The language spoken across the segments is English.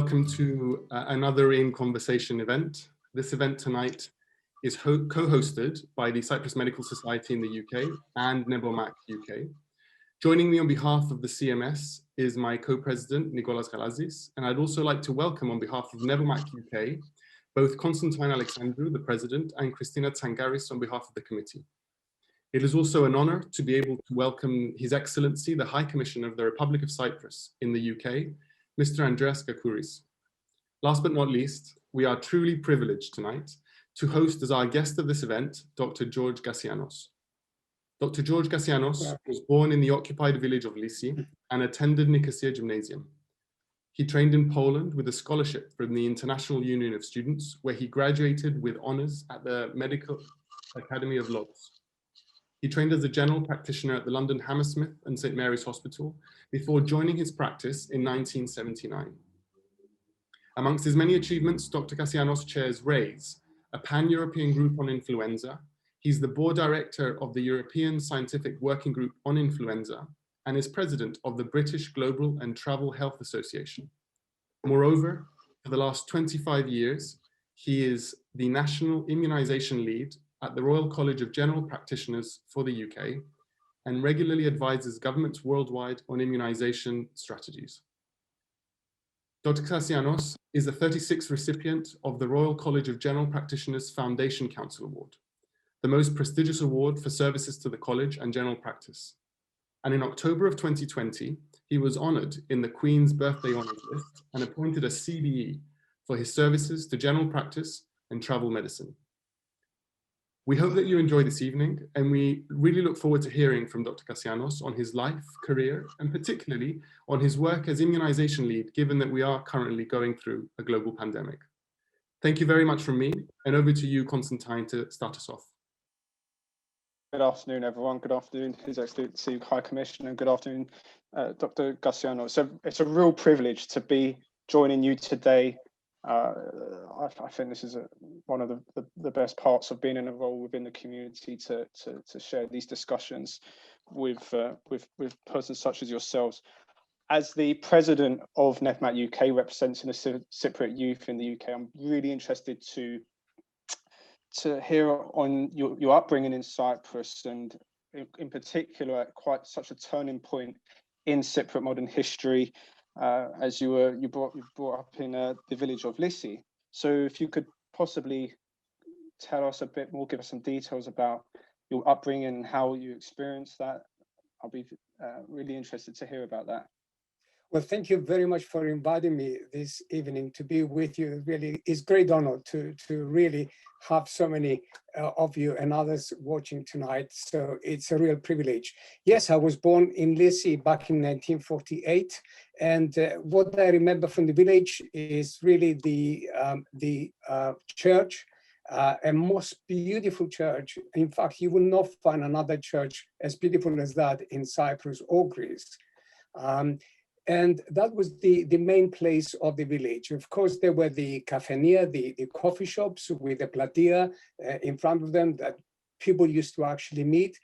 welcome to another In Conversation event. This event tonight is co-hosted by the Cyprus Medical Society in the UK and Nebomac UK. Joining me on behalf of the CMS is my co-president, Nicolas Galazis, and I'd also like to welcome on behalf of Nebomac UK, both Constantine Alexandrou, the president, and Christina Tsangaris on behalf of the committee. It is also an honor to be able to welcome His Excellency, the High Commissioner of the Republic of Cyprus in the UK, Mr. Andreas Kakouris. Last but not least, we are truly privileged tonight to host as our guest of this event, Dr. George Gasianos. Dr. George Gasianos was born in the occupied village of Lysi and attended Nicosia Gymnasium. He trained in Poland with a scholarship from the International Union of Students, where he graduated with honors at the Medical Academy of Lodz. He trained as a general practitioner at the London Hammersmith and St. Mary's Hospital before joining his practice in 1979. Amongst his many achievements, Dr. Kassianos chairs RAISE, a pan-European group on influenza. He's the board director of the European Scientific Working Group on Influenza and is president of the British Global and Travel Health Association. Moreover, for the last 25 years, he is the national immunization lead at the Royal College of General Practitioners for the UK and regularly advises governments worldwide on immunization strategies. Dr. Kassianos is the 36th recipient of the Royal College of General Practitioners Foundation Council Award, the most prestigious award for services to the college and general practice. And in October of 2020, he was honored in the Queen's birthday honors list and appointed a CBE for his services to general practice and travel medicine. We hope that you enjoy this evening, and we really look forward to hearing from Dr. Kassianos on his life, career, and particularly on his work as immunization lead, given that we are currently going through a global pandemic. Thank you very much from me, and over to you, Constantine, to start us off. Good afternoon, everyone. Good afternoon, His Excellency High Commissioner, and good afternoon, Dr. Kassianos. So it's a real privilege to be joining you today. I think this is one of the best parts of being in a role within the community to share these discussions with persons such as yourselves. As the president of NEFMAT UK, representing the Cypriot youth in the UK, I'm really interested to hear on your upbringing in Cyprus, and in particular at quite such a turning point in Cypriot modern history. As you brought up in the village of Lysi. So if you could possibly tell us a bit more, give us some details about your upbringing and how you experienced that, I'll be really interested to hear about that. Well, thank you very much for inviting me this evening to be with you. Really, it's a great honor to really have so many of you and others watching tonight. So it's a real privilege. Yes, I was born in Lysi back in 1948. And what I remember from the village is really the church, a most beautiful church. In fact, you will not find another church as beautiful as that in Cyprus or Greece. And that was the main place of the village. Of course, there were the cafeteria, the coffee shops with the platea in front of them that people used to actually meet.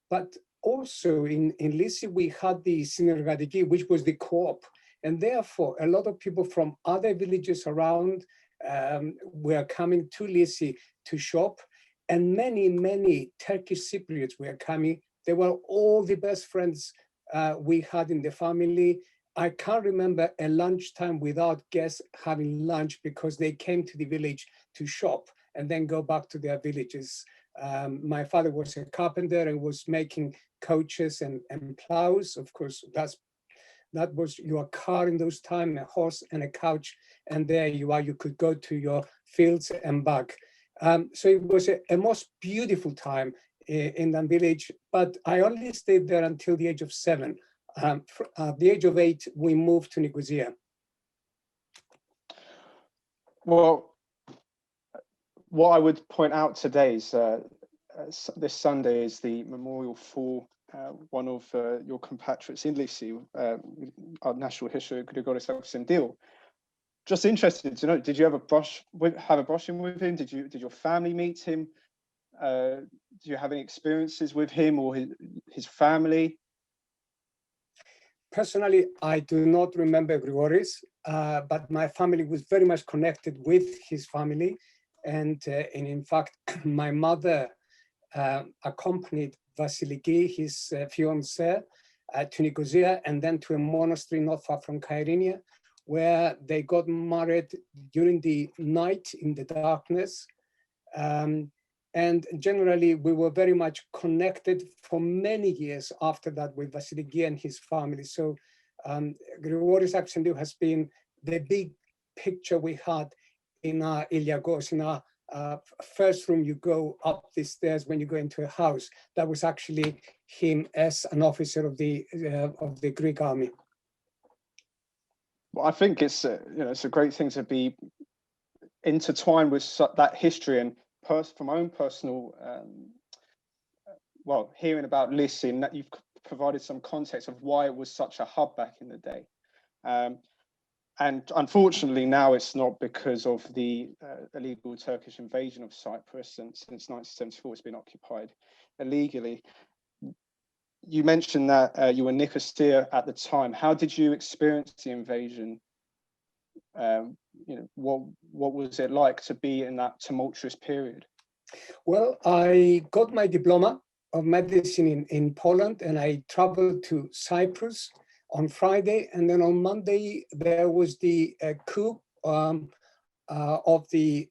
But also in Lysi, we had the synergatiki, which was the co-op. And therefore, a lot of people from other villages around were coming to Lysi to shop. And many Turkish Cypriots were coming. They were all the best friends we had in the family. I can't remember a lunchtime without guests having lunch because they came to the village to shop and then go back to their villages. My father was a carpenter and was making coaches and plows. Of course, that was your car in those times, a horse and a couch, and there you are, you could go to your fields and back. So it was a most beautiful time in that village, but I only stayed there until the age of 7. At the age of 8, we moved to Nicosia. Well, what I would point out today is this Sunday is the memorial for one of your compatriots in Lysi, our national history, Kakouris Alexandru. Just interested to know, did you have a brushing with him? Did your family meet him? Do you have any experiences with him or his family? Personally, I do not remember Grigoris, but my family was very much connected with his family. And in fact, my mother accompanied Vasiliki, his fiancée, to Nicosia and then to a monastery not far from Kyrenia, where they got married during the night in the darkness. And generally, we were very much connected for many years after that with Vasiliki and his family. So Grigoris Axendiou has been the big picture we had in our Iliagos, in our first room. You go up the stairs when you go into a house. That was actually him as an officer of the Greek army. Well, I think it's it's a great thing to be intertwined with that history, and from my own personal hearing about Lysin, that you've provided some context of why it was such a hub back in the day. And unfortunately, now it's not, because of the illegal Turkish invasion of Cyprus, and since 1974 it's been occupied illegally. You mentioned that you were in Nicosia at the time. How did you experience the invasion? What was it like to be in that tumultuous period? Well, I got my diploma of medicine in Poland, and I traveled to Cyprus on Friday, and then on Monday there was the coup of the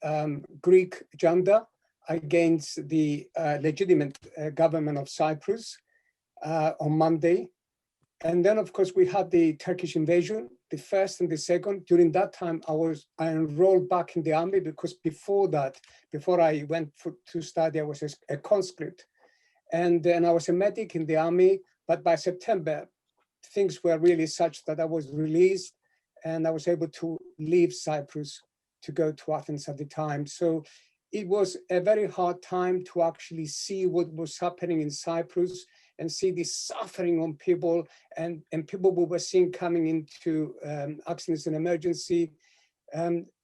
Greek junta against the legitimate government of Cyprus on Monday. And then, of course, we had the Turkish invasion, the first and the second. During that time, I enrolled back in the army, because before that, before I went to study, I was a conscript. And then I was a medic in the army, but by September, things were really such that I was released and I was able to leave Cyprus to go to Athens at the time. So it was a very hard time to actually see what was happening in Cyprus and see the suffering on people and people we were seeing coming into accidents and emergency.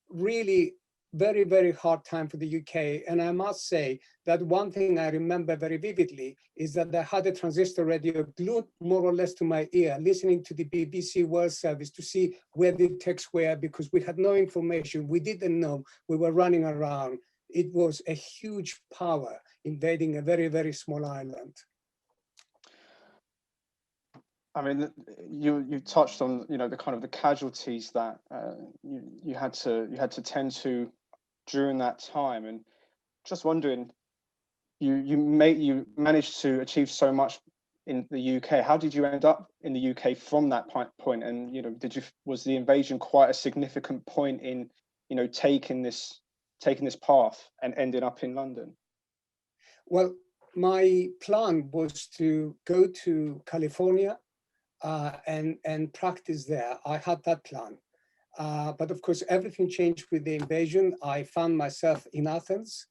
Really very, very hard time for the UK. And I must say that one thing I remember very vividly is that I had a transistor radio glued more or less to my ear, listening to the BBC World Service to see where the texts were, because we had no information. We didn't know. We were running around. It was a huge power invading a very, very small island. I mean, you touched on the kind of the casualties that you had to tend to during that time, and just wondering, you managed to achieve so much in the UK. How did you end up in the UK from that point? And was the invasion quite a significant point in taking this path and ending up in London? Well, my plan was to go to California and practice there. I had that plan. But of course, everything changed with the invasion. I found myself in Athens,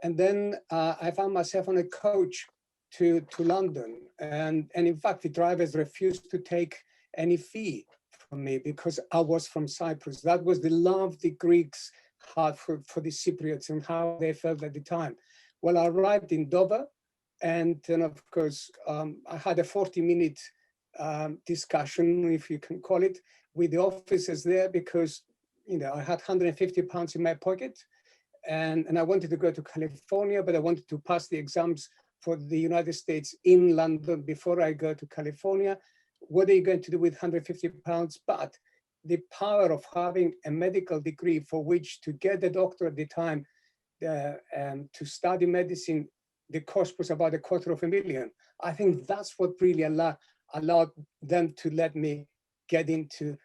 and then I found myself on a coach to London. And in fact, the drivers refused to take any fee from me because I was from Cyprus. That was the love the Greeks had for the Cypriots and how they felt at the time. Well, I arrived in Dover, and then of course, I had a 40-minute discussion, if you can call it, with the officers there, because I had £150 in my pocket, and I wanted to go to California, but I wanted to pass the exams for the United States in London before I go to California. What are you going to do with £150? But the power of having a medical degree for which to get a doctor at the time to study medicine, the cost was about $250,000. I think that's what really allowed them to let me get into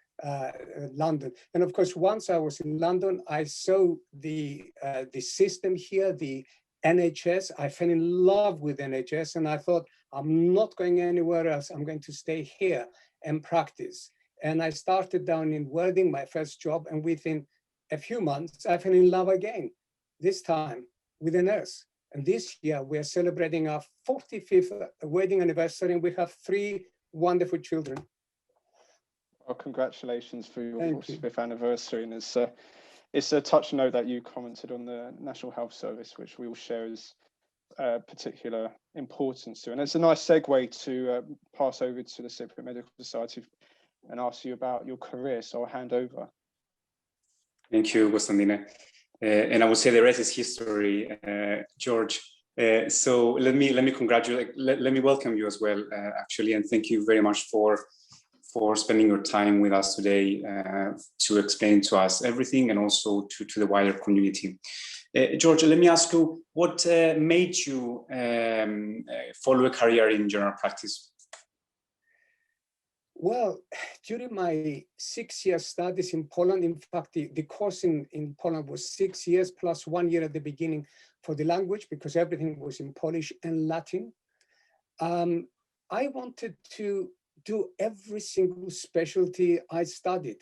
London. And of course, once I was in London, I saw the system here, the NHS. I fell in love with NHS, and I thought, I'm not going anywhere else. I'm going to stay here and practice. And I started down in Worthing, my first job, and within a few months, I fell in love again, this time with a nurse. And this year, we are celebrating our 45th wedding anniversary, and we have 3 wonderful children. Well, congratulations for your 45th anniversary. And it's a touch note that you commented on the National Health Service, which we will share as particular importance to. And it's a nice segue to pass over to the Cypriot Medical Society and ask you about your career. So I'll hand over. Thank you, Constantine. And I would say the rest is history, George. So let me congratulate, let me welcome you as well, actually, and thank you very much for spending your time with us today to explain to us everything and also to the wider community. George, let me ask you, what made you follow a career in general practice? Well, during my 6-year studies in Poland, in fact, the course in Poland was 6 years plus 1 year at the beginning for the language, because everything was in Polish and Latin. I wanted to do every single specialty I studied.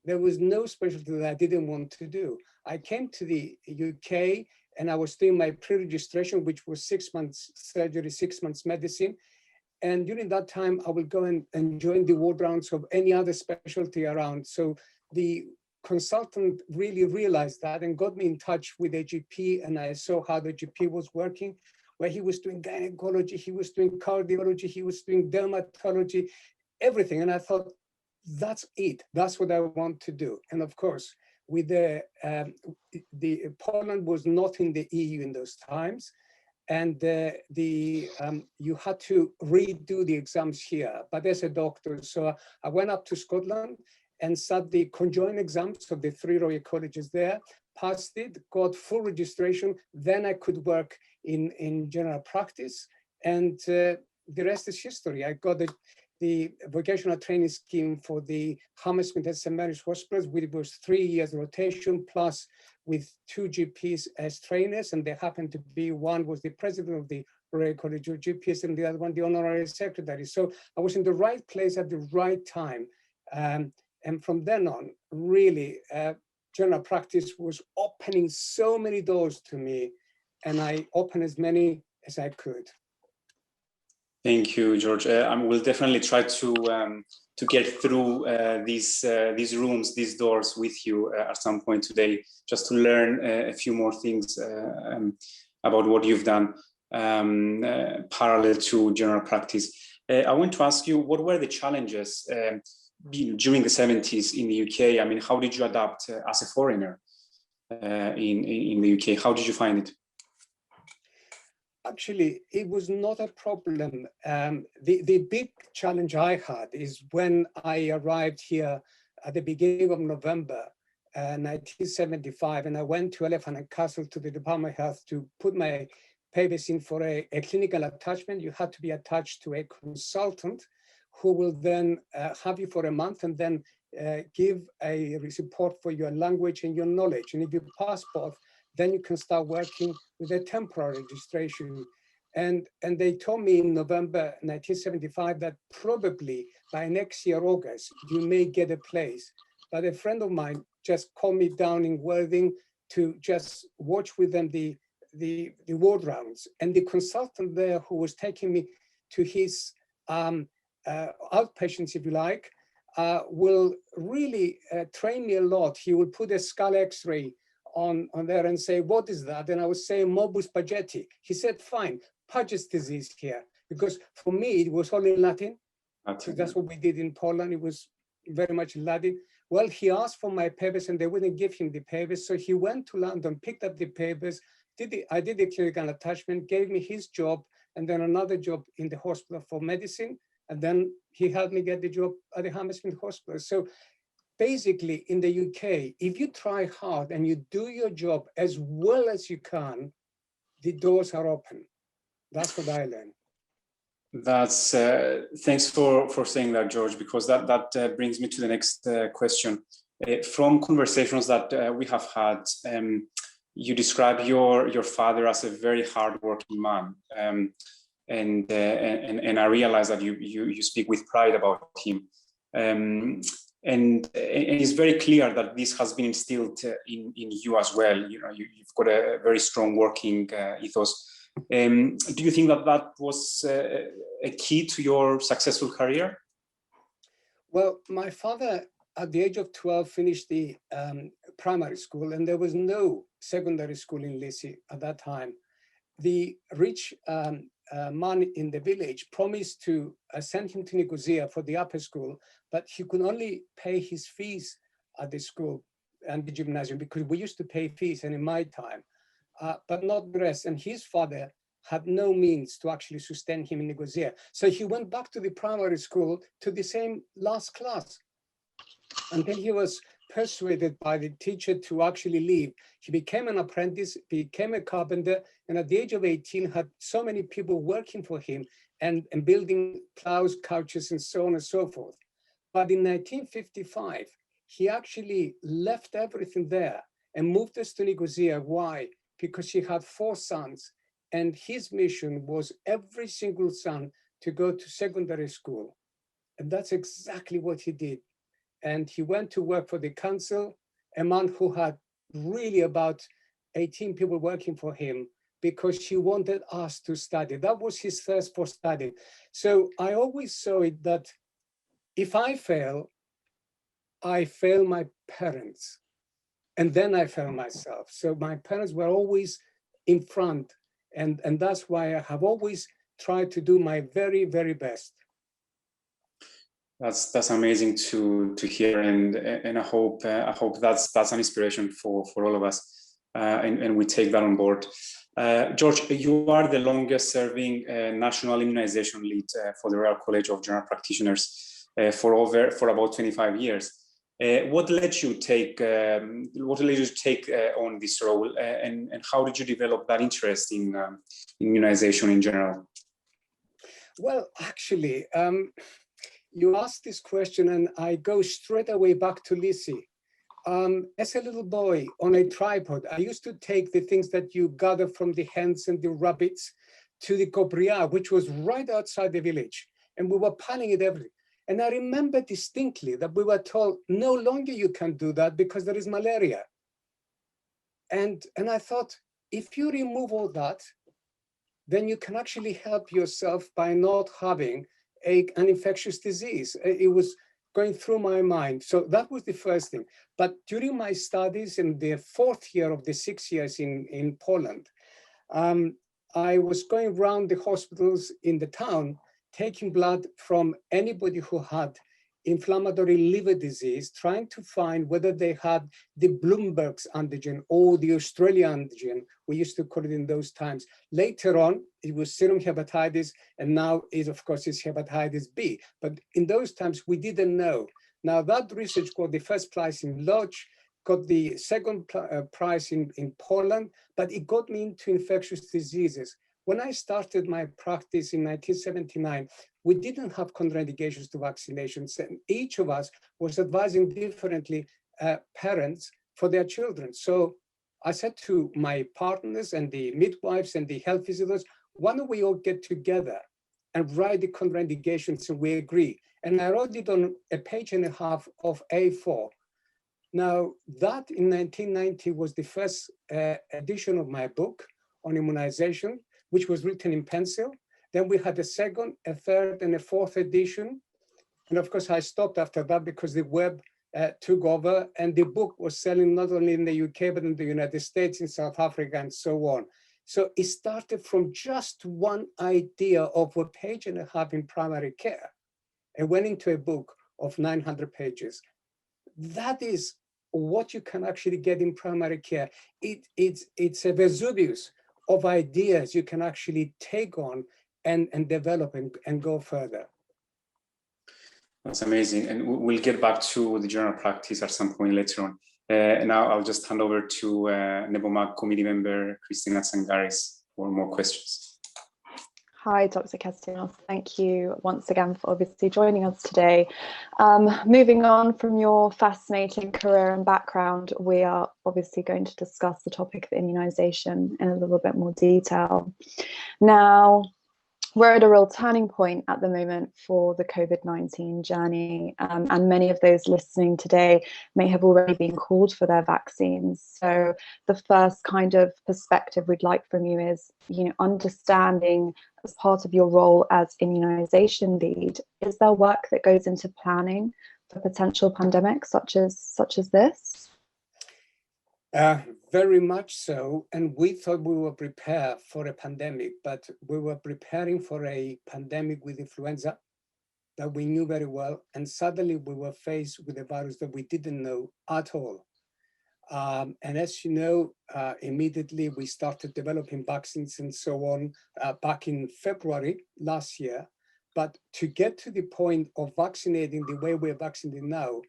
There was no specialty that I didn't want to do. I came to the UK and I was doing my pre-registration, which was 6 months surgery, 6 months medicine. And during that time, I would go and join the ward rounds of any other specialty around. So the consultant really realized that and got me in touch with a GP, and I saw how the GP was working, where he was doing gynecology, he was doing cardiology, he was doing dermatology, everything. And I thought, that's it. That's what I want to do. And of course, with the Poland was not in the EU in those times. And you had to redo the exams here, but as a doctor. So I went up to Scotland and sat the conjoined exams of the 3 Royal Colleges there, passed it, got full registration. Then I could work in general practice. And the rest is history. I got the vocational training scheme for the Hammersmith and St. Mary's hospitals, which was 3 years rotation, plus with 2 GPs as trainers, and they happened to be, one was the president of the Royal College of GPs and the other one, the honorary secretary. So I was in the right place at the right time. And from then on, really, general practice was opening so many doors to me, and I opened as many as I could. Thank you, George. I will definitely try to get through these rooms, these doors with you at some point today, just to learn a few more things about what you've done parallel to general practice. I want to ask you, what were the challenges during the 70s in the UK? I mean, how did you adapt as a foreigner in the UK? How did you find it? Actually, it was not a problem. The big challenge I had is when I arrived here at the beginning of November 1975, and I went to Elephant and Castle to the Department of Health to put my papers in for a clinical attachment. You had to be attached to a consultant who will then have you for a month and then give a report for your language and your knowledge. And if you pass both, then you can start working with a temporary registration. And they told me in November 1975 that probably by next year, August, you may get a place. But a friend of mine just called me down in Worthing to just watch with them the ward rounds. And the consultant there who was taking me to his outpatients, if you like, will really train me a lot. He will put a skull x-ray on there and say, what is that? And I would say morbus Pagetti. He said, fine, Paget's disease here. Because for me, it was all in Latin. So that's what we did in Poland. It was very much Latin. Well, he asked for my papers and they wouldn't give him the papers. So he went to London, picked up the papers, I did the clinical attachment, gave me his job, and then another job in the hospital for medicine. And then he helped me get the job at the Hammersmith Hospital. So basically, in the UK, if you try hard and you do your job as well as you can, the doors are open. That's what I learned. That's thanks for saying that, George, because that brings me to the next question. From conversations that we have had, you describe your father as a very hardworking man, and I realize that you speak with pride about him. And it's very clear that this has been instilled in you as well. You know, you've got a very strong working ethos. Do you think that was a key to your successful career? Well, my father, at the age of 12, finished the primary school, and there was no secondary school in Lisi at that time. The rich man in the village promised to send him to Nicosia for the upper school, but he could only pay his fees at the school and the gymnasium, because we used to pay fees, and in my time, but not the rest. And his father had no means to actually sustain him in Nicosia. So he went back to the primary school to the same last class until he was persuaded by the teacher to actually leave. He became an apprentice, became a carpenter, and at the age of 18 had so many people working for him and building plows, couches, and so on and so forth. But in 1955, he actually left everything there and moved us to Nicosia. Why? Because he had 4 sons, and his mission was every single son to go to secondary school. And that's exactly what he did. And he went to work for the council, a man who had really about 18 people working for him, because he wanted us to study. That was his thirst for study. So I always saw it that if I fail my parents, and then I fail myself. So my parents were always in front, and that's why I have always tried to do my very, very best. That's amazing to hear, and I hope that's an inspiration for all of us, and we take that on board. George, you are the longest serving national immunization lead for the Royal College of General Practitioners for about 25 years. What led you take on this role, and how did you develop that interest in immunization in general? Well, actually, you asked this question, and I go straight away back to Lizzie. As a little boy on a tripod, I used to take the things that you gather from the hens and the rabbits to the Cobria, which was right outside the village, and we were piling it everywhere. And I remember distinctly that we were told, no longer you can do that because there is malaria. And I thought, if you remove all that, then you can actually help yourself by not having an infectious disease. It was going through my mind. So that was the first thing. But during my studies in the 4th year of the 6 years in Poland, I was going around the hospitals in the town, taking blood from anybody who had inflammatory liver disease, trying to find whether they had the Bloomberg's antigen or the Australian antigen. We used to call it in those times. Later on, it was serum hepatitis, and now of course, it's hepatitis B. But in those times, we didn't know. Now that research got the first prize in Lodz, got the second prize in Poland, but it got me into infectious diseases. When I started my practice in 1979, we didn't have contraindications to vaccinations, and each of us was advising differently parents for their children. So I said to my partners and the midwives and the health visitors, why don't we all get together and write the contraindications, and we agree. And I wrote it on a page and a half of A4. Now that in 1990 was the first edition of my book on immunization, which was written in pencil. Then we had a second, a third, and a 4th edition. And of course, I stopped after that because the web took over, and the book was selling not only in the UK, but in the United States, in South Africa, and so on. So it started from just one idea of a page and a half in primary care, and went into a book of 900 pages. That is what you can actually get in primary care. It's a Vesuvius of ideas you can actually take on and develop and go further. That's amazing. And we'll get back to the general practice at some point later on. Now I'll just hand over to NEBOMAC committee member, Christina Tsangaris, for more questions. Hi, Dr. Kassianos. Thank you once again for obviously joining us today. Moving on from your fascinating career and background, we are obviously going to discuss the topic of immunisation in a little bit more detail. Now, we're at a real turning point at the moment for the COVID-19 journey, and many of those listening today may have already been called for their vaccines. So the first kind of perspective we'd like from you is, understanding as part of your role as immunisation lead, is there work that goes into planning for potential pandemics such as this? Very much so. And we thought we were prepared for a pandemic, but we were preparing for a pandemic with influenza that we knew very well. And suddenly we were faced with a virus that we didn't know at all. And as you know, immediately we started developing vaccines and so on back in February last year. But to get to the point of vaccinating the way we're vaccinating now,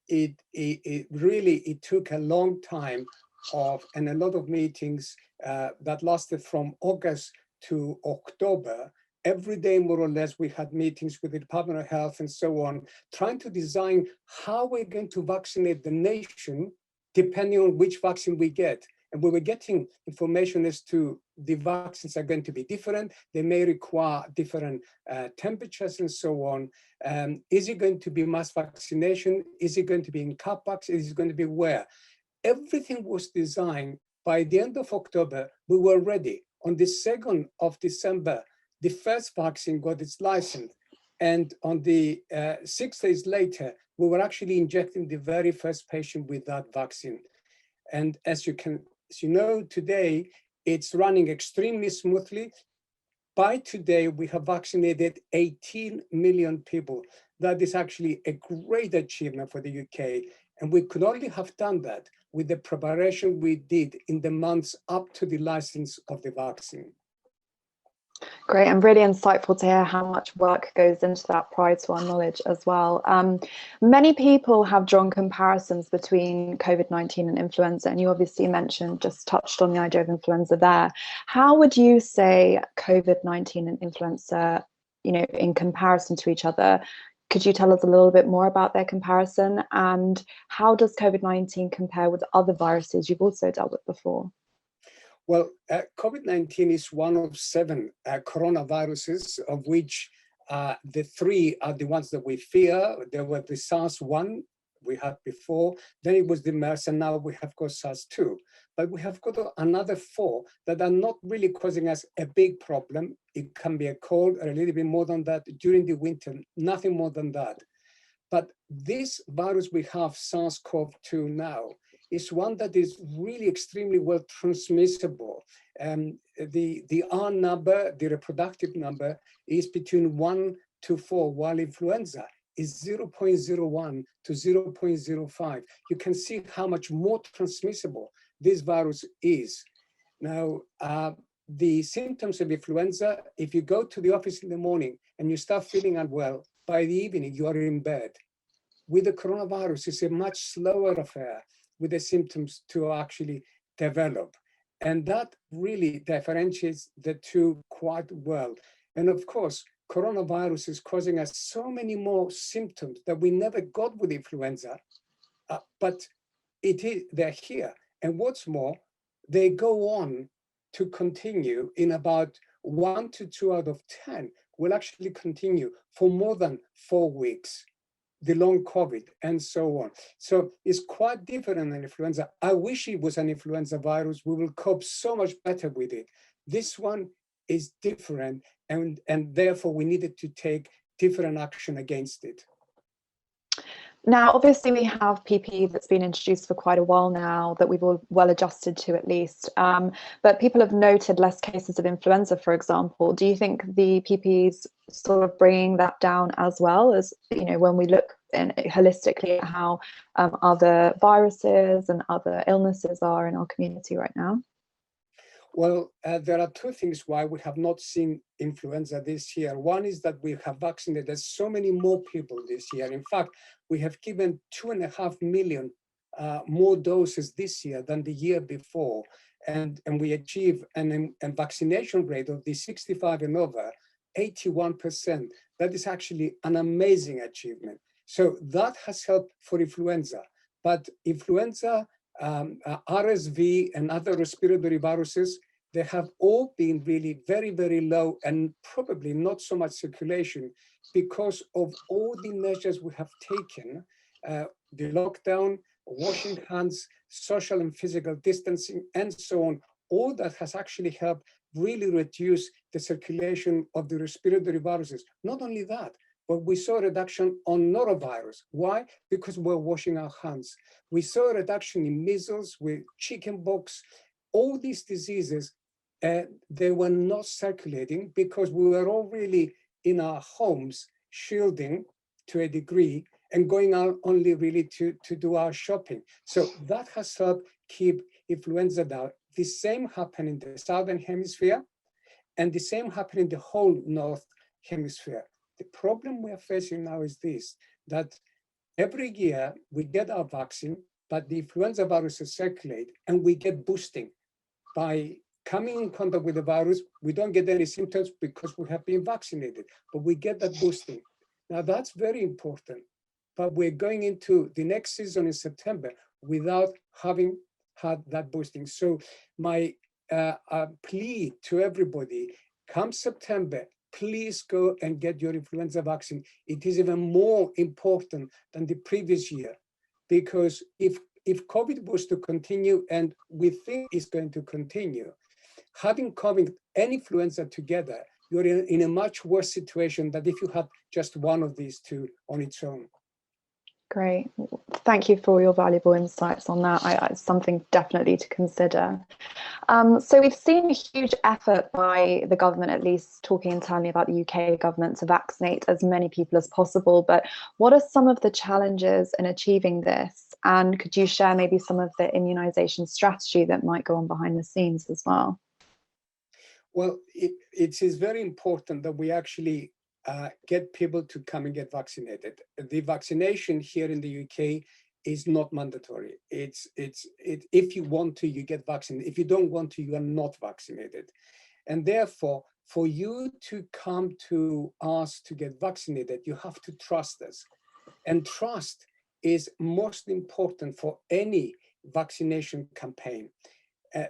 it really took a long time and a lot of meetings that lasted from August to October. Every day, more or less, we had meetings with the Department of Health and so on, trying to design how we're going to vaccinate the nation depending on which vaccine we get. And we were getting information as to the vaccines are going to be different. They may require different temperatures and so on. Is it going to be mass vaccination? Is it going to be in car packs? Is it going to be where? Everything was designed. By the end of October, we were ready. On the 2nd of December, the first vaccine got its license. And on the 6 days later, we were actually injecting the very first patient with that vaccine. And as you know, today, it's running extremely smoothly. By today, we have vaccinated 18 million people. That is actually a great achievement for the UK. And we could only have done that with the preparation we did in the months up to the license of the vaccine. Great, and really insightful to hear how much work goes into that prior to our knowledge as well. Many people have drawn comparisons between COVID-19 and influenza, and you obviously just touched on the idea of influenza there. How would you say COVID-19 and influenza, in comparison to each other? Could you tell us a little bit more about their comparison, and how does COVID-19 compare with other viruses you've also dealt with before? Well, COVID-19 is one of 7 coronaviruses, of which the 3 are the ones that we fear. There were the SARS-1 we had before, then it was the MERS, and now we have got SARS-2. But we have got another 4 that are not really causing us a big problem. It can be a cold or a little bit more than that during the winter, nothing more than that. But this virus we have, SARS-CoV-2 now, is one that is really extremely well transmissible. The R number, the reproductive number, is between 1 to 4, while influenza is 0.01 to 0.05. You can see how much more transmissible this virus is. Now, the symptoms of influenza, if you go to the office in the morning and you start feeling unwell, by the evening you are in bed. With the coronavirus, it's a much slower affair with the symptoms to actually develop. And that really differentiates the 2 quite well. And of course, coronavirus is causing us so many more symptoms that we never got with influenza, but they're here. And what's more, they go on to continue in about 1 to 2 out of 10 will actually continue for more than 4 weeks. The long COVID and so on. So it's quite different than influenza. I wish it was an influenza virus. We will cope so much better with it. This one is different, and therefore we needed to take different action against it. Now, obviously, we have PPE that's been introduced for quite a while now that we've all well adjusted to, at least. But people have noted less cases of influenza, for example. Do you think the PPE is sort of bringing that down as well, as when we look holistically at how other viruses and other illnesses are in our community right now? Well, there are 2 things why we have not seen influenza this year. One is that we have vaccinated so many more people this year. In fact, we have given 2.5 million more doses this year than the year before. And we achieve a vaccination rate of the 65 and over, 81%. That is actually an amazing achievement. So that has helped for influenza. But influenza, RSV, and other respiratory viruses, they have all been really very, very low and probably not so much circulation because of all the measures we have taken, the lockdown, washing hands, social and physical distancing, and so on. All that has actually helped really reduce the circulation of the respiratory viruses. Not only that, but we saw a reduction on norovirus. Why? Because we're washing our hands. We saw a reduction in measles, with chickenpox, all these diseases. They were not circulating because we were all really in our homes, shielding to a degree, and going out only really to do our shopping. So that has helped keep influenza down. The same happened in the Southern Hemisphere, and the same happened in the whole North Hemisphere. The problem we are facing now is this, that every year we get our vaccine, but the influenza viruses circulate and we get boosting. By coming in contact with the virus, we don't get any symptoms because we have been vaccinated, but we get that boosting. Now that's very important, but we're going into the next season in September without having had that boosting. So my plea to everybody, come September, please go and get your influenza vaccine. It is even more important than the previous year, because if COVID was to continue, and we think it's going to continue, having COVID and influenza together, you're in a much worse situation than if you had just one of these two on its own. Great. Thank you for your valuable insights on that. It's something definitely to consider. So we've seen a huge effort by the government, at least talking internally about the UK government, to vaccinate as many people as possible. But what are some of the challenges in achieving this? And could you share maybe some of the immunisation strategy that might go on behind the scenes as well? Well, it is very important that we actually get people to come and get vaccinated. The vaccination here in the UK is not mandatory. It's if you want to, you get vaccinated. If you don't want to, you are not vaccinated. And therefore, for you to come to us to get vaccinated, you have to trust us. And trust is most important for any vaccination campaign.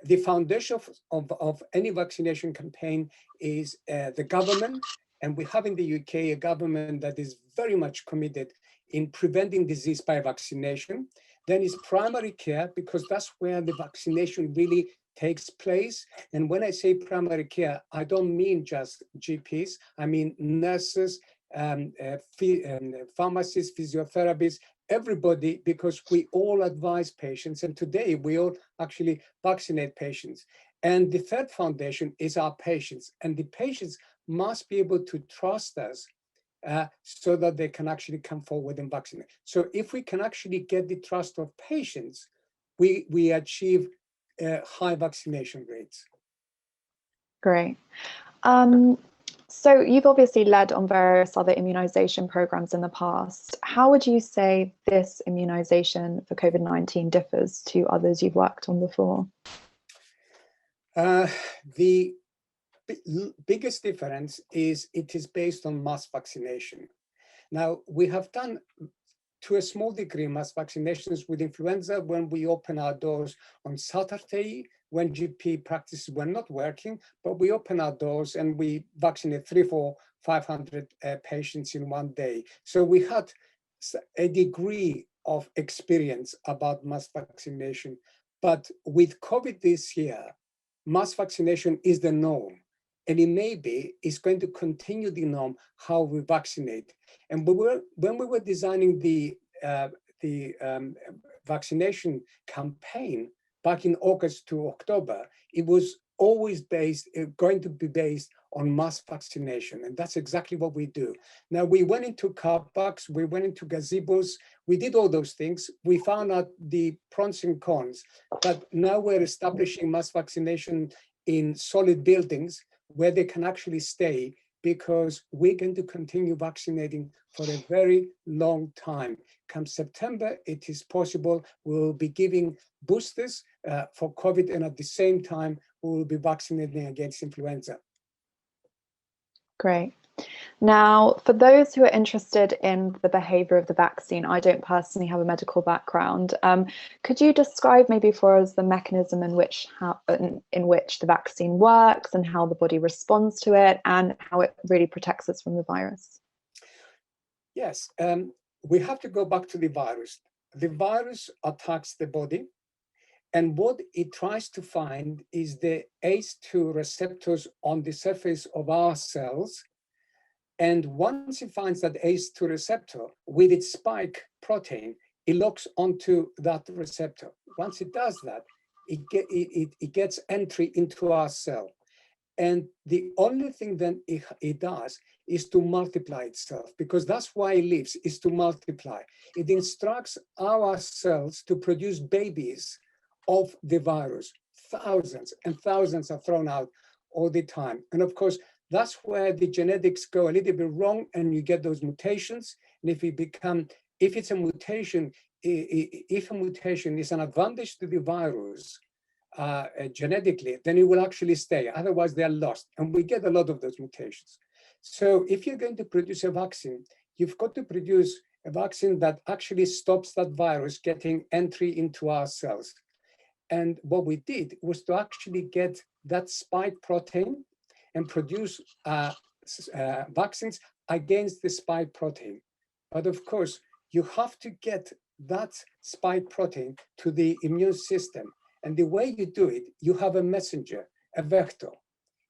The foundation of any vaccination campaign is the government. And we have in the UK a government that is very much committed in preventing disease by vaccination. Then is primary care, because that's where the vaccination really takes place. And when I say primary care, I don't mean just GPs, I mean nurses, pharmacists, physiotherapists, everybody, because we all advise patients. And today we all actually vaccinate patients. And the third foundation is our patients. And the patients must be able to trust us so that they can actually come forward and vaccinate. So if we can actually get the trust of patients, we achieve high vaccination rates. Great. So you've obviously led on various other immunisation programs in the past. How would you say this immunisation for COVID-19 differs to others you've worked on before? The biggest difference is it is based on mass vaccination. Now, we have done, to a small degree, mass vaccinations with influenza when we open our doors on Saturday, when GP practices were not working, but we open our doors and we vaccinate 300, 400, 500 patients in one day. So we had a degree of experience about mass vaccination. But with COVID this year, mass vaccination is the norm. And it maybe is going to continue the norm how we vaccinate. And when we were designing the vaccination campaign back in August to October, it was always going to be based on mass vaccination. And that's exactly what we do. Now, we went into car parks, we went into gazebos, we did all those things. We found out the pros and cons, but now we're establishing mass vaccination in solid buildings where they can actually stay, because we're going to continue vaccinating for a very long time. Come September, it is possible we will be giving boosters for COVID, and at the same time, we will be vaccinating against influenza. Great. Now, for those who are interested in the behaviour of the vaccine, I don't personally have a medical background. Could you describe maybe for us the mechanism in which the vaccine works and how the body responds to it and how it really protects us from the virus? Yes, we have to go back to the virus. The virus attacks the body, and what it tries to find is the ACE2 receptors on the surface of our cells And once it finds that ACE2 receptor with its spike protein, it locks onto that receptor. Once it does that, it gets entry into our cell. And the only thing that it does is to multiply itself, because that's why it lives, is to multiply. It instructs our cells to produce babies of the virus. Thousands and thousands are thrown out all the time. And of course, that's where the genetics go a little bit wrong and you get those mutations. And if it's a mutation, if a mutation is an advantage to the virus, genetically, then it will actually stay. Otherwise, they are lost. And we get a lot of those mutations. So if you're going to produce a vaccine, you've got to produce a vaccine that actually stops that virus getting entry into our cells. And what we did was to actually get that spike protein and produce vaccines against the spike protein. But of course, you have to get that spike protein to the immune system. And the way you do it, you have a messenger, a vector.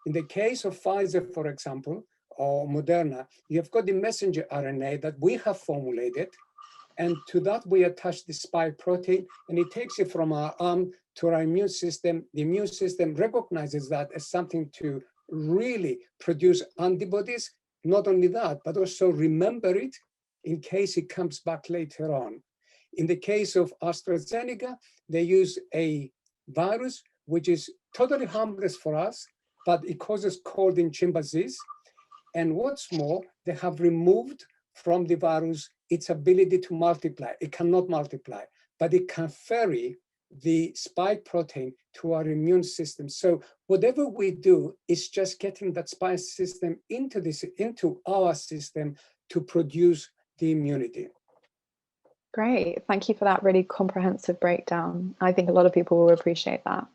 In the case of Pfizer, for example, or Moderna, you have got the messenger RNA that we have formulated. And to that, we attach the spike protein, and it takes it from our arm to our immune system. The immune system recognizes that as something to really produce antibodies. Not only that, but also remember it in case it comes back later on. In the case of AstraZeneca, they use a virus which is totally harmless for us, but it causes cold in chimpanzees. And what's more, they have removed from the virus its ability to multiply. It cannot multiply, but it can ferry the spike protein to our immune system. So whatever we do is just getting that spike system into our system to produce the immunity. Great, thank you for that really comprehensive breakdown. I think a lot of people will appreciate that.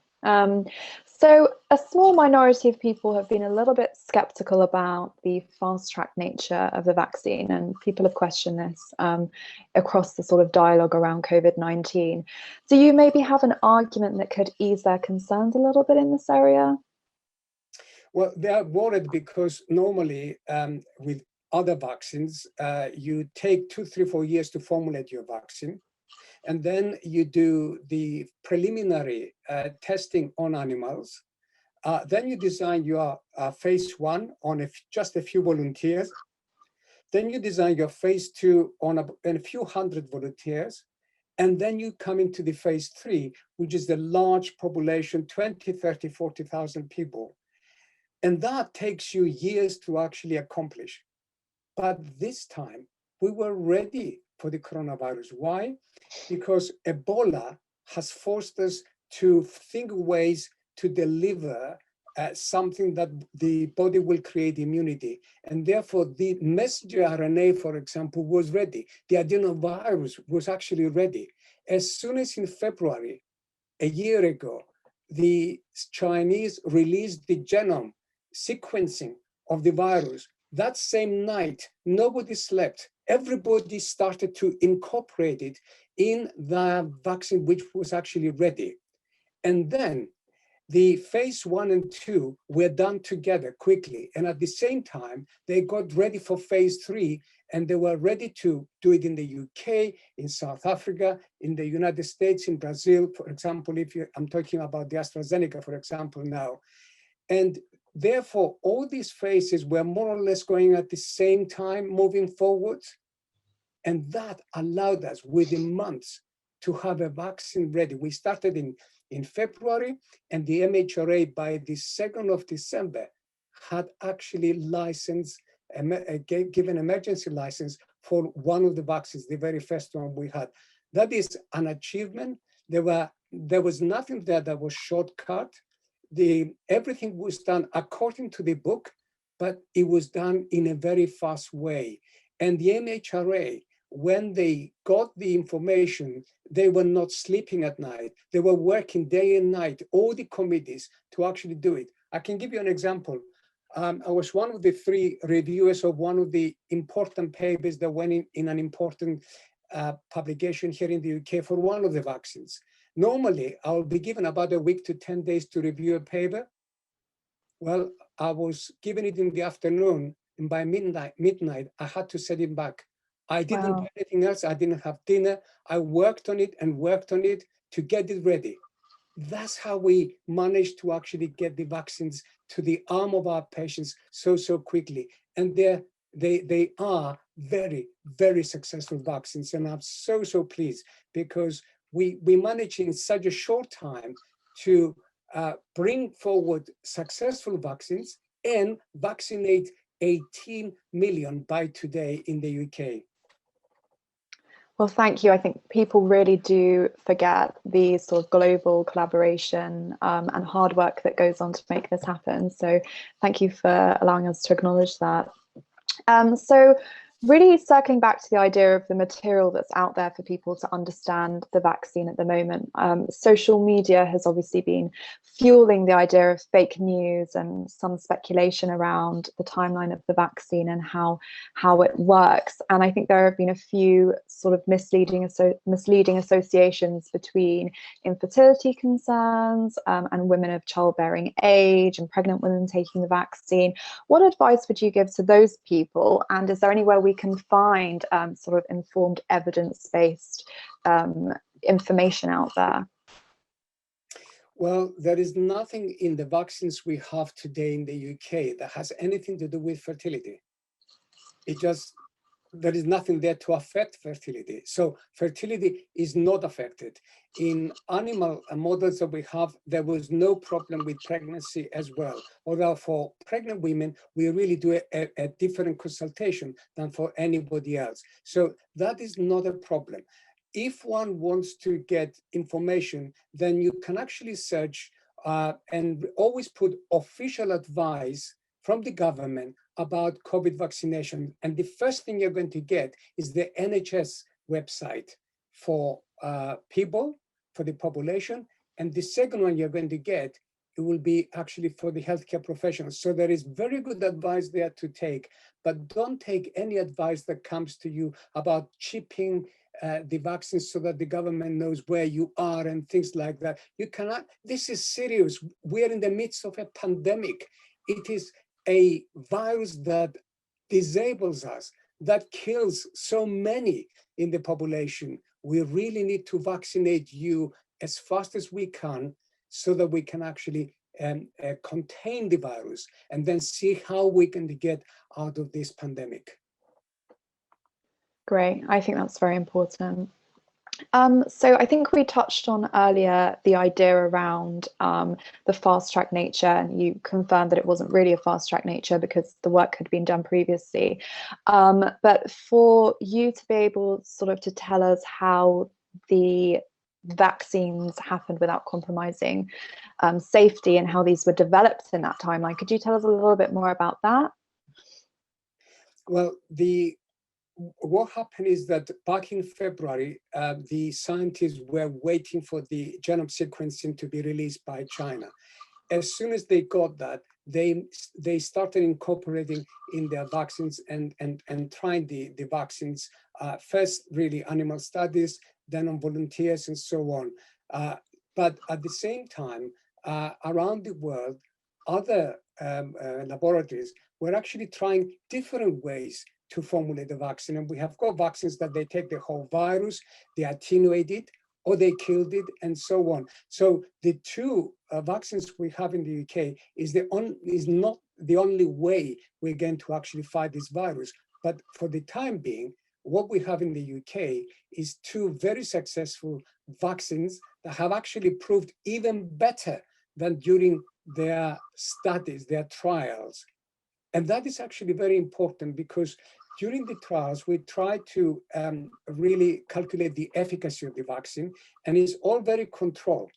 So a small minority of people have been a little bit skeptical about the fast-track nature of the vaccine, and people have questioned this across the sort of dialogue around COVID-19. Do you maybe have an argument that could ease their concerns a little bit in this area? Well, they are worried because normally with other vaccines, you take 2, 3, 4 years to formulate your vaccine. And then you do the preliminary testing on animals. Then you design your phase 1 on just a few volunteers. Then you design your phase 2 on a few hundred volunteers. And then you come into the phase 3, which is the large population, 20, 30, 40,000 people. And that takes you years to actually accomplish. But this time, we were ready for the coronavirus. Why? Because Ebola has forced us to think of ways to deliver something that the body will create immunity. And therefore, the messenger RNA, for example, was ready. The adenovirus was actually ready. As soon as in February, a year ago, the Chinese released the genome sequencing of the virus, that same night, nobody slept. Everybody started to incorporate it in the vaccine, which was actually ready. And then the phase 1 and 2 were done together quickly. And at the same time, they got ready for phase 3, and they were ready to do it in the UK, in South Africa, in the United States, in Brazil, for example, I'm talking about the AstraZeneca, for example, now. And therefore, all these phases were more or less going at the same time, moving forwards. And that allowed us within months to have a vaccine ready. We started in February, and the MHRA by the 2nd of December had actually given emergency license for one of the vaccines, the very first one we had. That is an achievement. There was nothing there that was shortcut. Everything was done according to the book, but it was done in a very fast way. And the MHRA, when they got the information, they were not sleeping at night. They were working day and night, all the committees, to actually do it. I can give you an example. I was one of the 3 reviewers of one of the important papers that went in an important publication here in the UK for one of the vaccines. Normally, I'll be given about a week to 10 days to review a paper. Well, I was given it in the afternoon, and by midnight, I had to send it back. I didn't do Wow. anything else. I didn't have dinner. I worked on it and worked on it to get it ready. That's how we managed to actually get the vaccines to the arm of our patients so quickly. And they are very, very successful vaccines. And I'm so pleased because we managed in such a short time to bring forward successful vaccines and vaccinate 18 million by today in the UK. Well, thank you. I think people really do forget the sort of global collaboration and hard work that goes on to make this happen. So thank you for allowing us to acknowledge that. So really circling back to the idea of the material that's out there for people to understand the vaccine at the moment. Social media has obviously been fueling the idea of fake news and some speculation around the timeline of the vaccine and how it works. And I think there have been a few sort of misleading associations between infertility concerns and women of childbearing age and pregnant women taking the vaccine. What advice would you give to those people? And is there anywhere we can find sort of informed evidence-based information out there? Well, there is nothing in the vaccines we have today in the UK that has anything to do with fertility. There is nothing there to affect fertility. So fertility is not affected. In animal models that we have, there was no problem with pregnancy as well. Although for pregnant women, we really do a different consultation than for anybody else. So that is not a problem. If one wants to get information, then you can actually search and always put official advice from the government about COVID vaccination. And the first thing you're going to get is the NHS website for people, for the population. And the second one you're going to get, it will be actually for the healthcare professionals. So there is very good advice there to take, but don't take any advice that comes to you about chipping the vaccines so that the government knows where you are and things like that. You cannot, this is serious. We're in the midst of a pandemic. It is a virus that disables us, that kills so many in the population. We really need to vaccinate you as fast as we can so that we can actually contain the virus and then see how we can get out of this pandemic. Great, I think that's very important. So I think we touched on earlier the idea around the fast track nature, and you confirmed that it wasn't really a fast track nature because the work had been done previously. But for you to be able sort of to tell us how the vaccines happened without compromising safety and how these were developed in that timeline, could you tell us a little bit more about that? Well, what happened is that back in February, the scientists were waiting for the genome sequencing to be released by China. As soon as they got that, they started incorporating in their vaccines and trying the vaccines, first really animal studies, then on volunteers and so on. But at the same time, around the world, other laboratories were actually trying different ways to formulate the vaccine. And we have got vaccines that they take the whole virus, they attenuate it, or they killed it, and so on. So the two vaccines we have in the UK is not the only way we're going to actually fight this virus. But for the time being, what we have in the UK is two very successful vaccines that have actually proved even better than during their studies, their trials. And that is actually very important because during the trials, we tried to really calculate the efficacy of the vaccine, and it's all very controlled.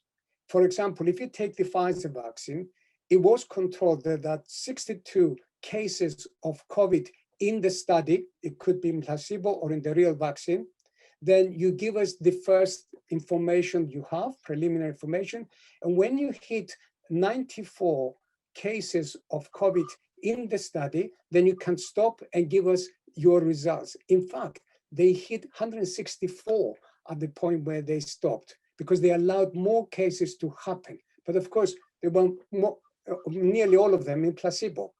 For example, if you take the Pfizer vaccine, it was controlled that 62 cases of COVID in the study, it could be in placebo or in the real vaccine. Then you give us the first information you have, preliminary information. And when you hit 94 cases of COVID in the study, then you can stop and give us your results. In fact, they hit 164 at the point where they stopped because they allowed more cases to happen. But of course, there were nearly all of them in placebo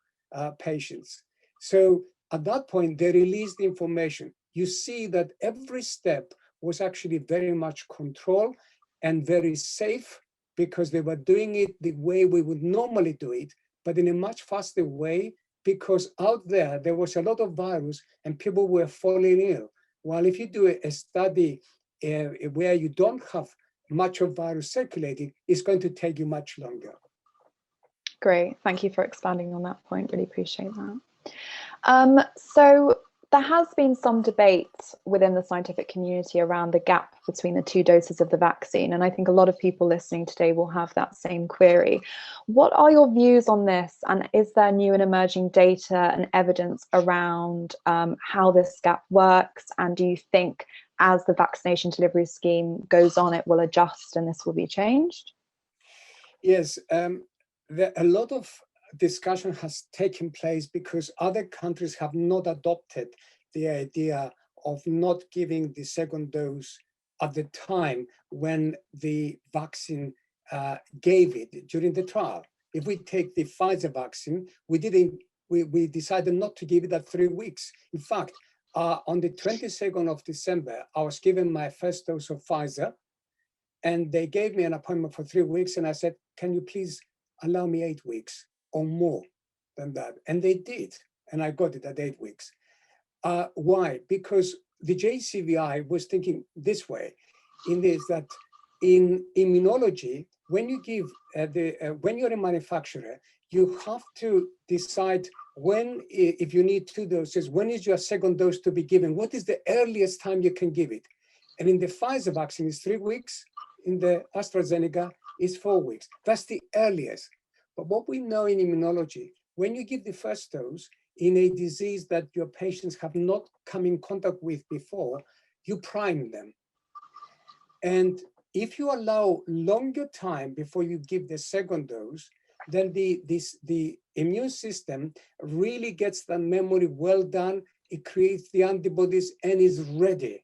patients. So at that point, they released the information. You see that every step was actually very much controlled and very safe, because they were doing it the way we would normally do it, but in a much faster way, because out there was a lot of virus and people were falling ill. While if you do a study where you don't have much of virus circulating, it's going to take you much longer. Great, thank you for expanding on that point, really appreciate that. So there has been some debate within the scientific community around the gap between the 2 doses of the vaccine, and I think a lot of people listening today will have that same query. What are your views on this, and is there new and emerging data and evidence around how this gap works, and do you think as the vaccination delivery scheme goes on it will adjust and this will be changed? Yes, a lot of discussion has taken place because other countries have not adopted the idea of not giving the second dose at the time when the vaccine gave it during the trial. If we take the Pfizer vaccine, we decided not to give it at 3 weeks. In fact, on the 22nd of December, I was given my first dose of Pfizer, and they gave me an appointment for 3 weeks, and I said, can you please allow me 8 weeks or more than that? And they did, and I got it at 8 weeks. Why? Because the JCVI was thinking this way, that in immunology, when you give when you're a manufacturer, you have to decide when, if you need 2 doses, when is your second dose to be given? What is the earliest time you can give it? And in the Pfizer vaccine, it's 3 weeks. In the AstraZeneca, it's 4 weeks. That's the earliest. But what we know in immunology, when you give the first dose in a disease that your patients have not come in contact with before, you prime them. And if you allow longer time before you give the second dose, then the immune system really gets the memory well done. It creates the antibodies and is ready.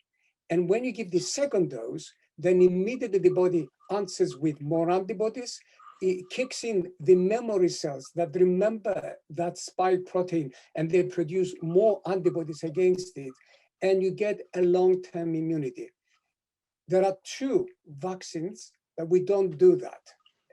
And when you give the second dose, then immediately the body answers with more antibodies. It kicks in the memory cells that remember that spike protein, and they produce more antibodies against it, and you get a long-term immunity. There are 2 vaccines that we don't do that.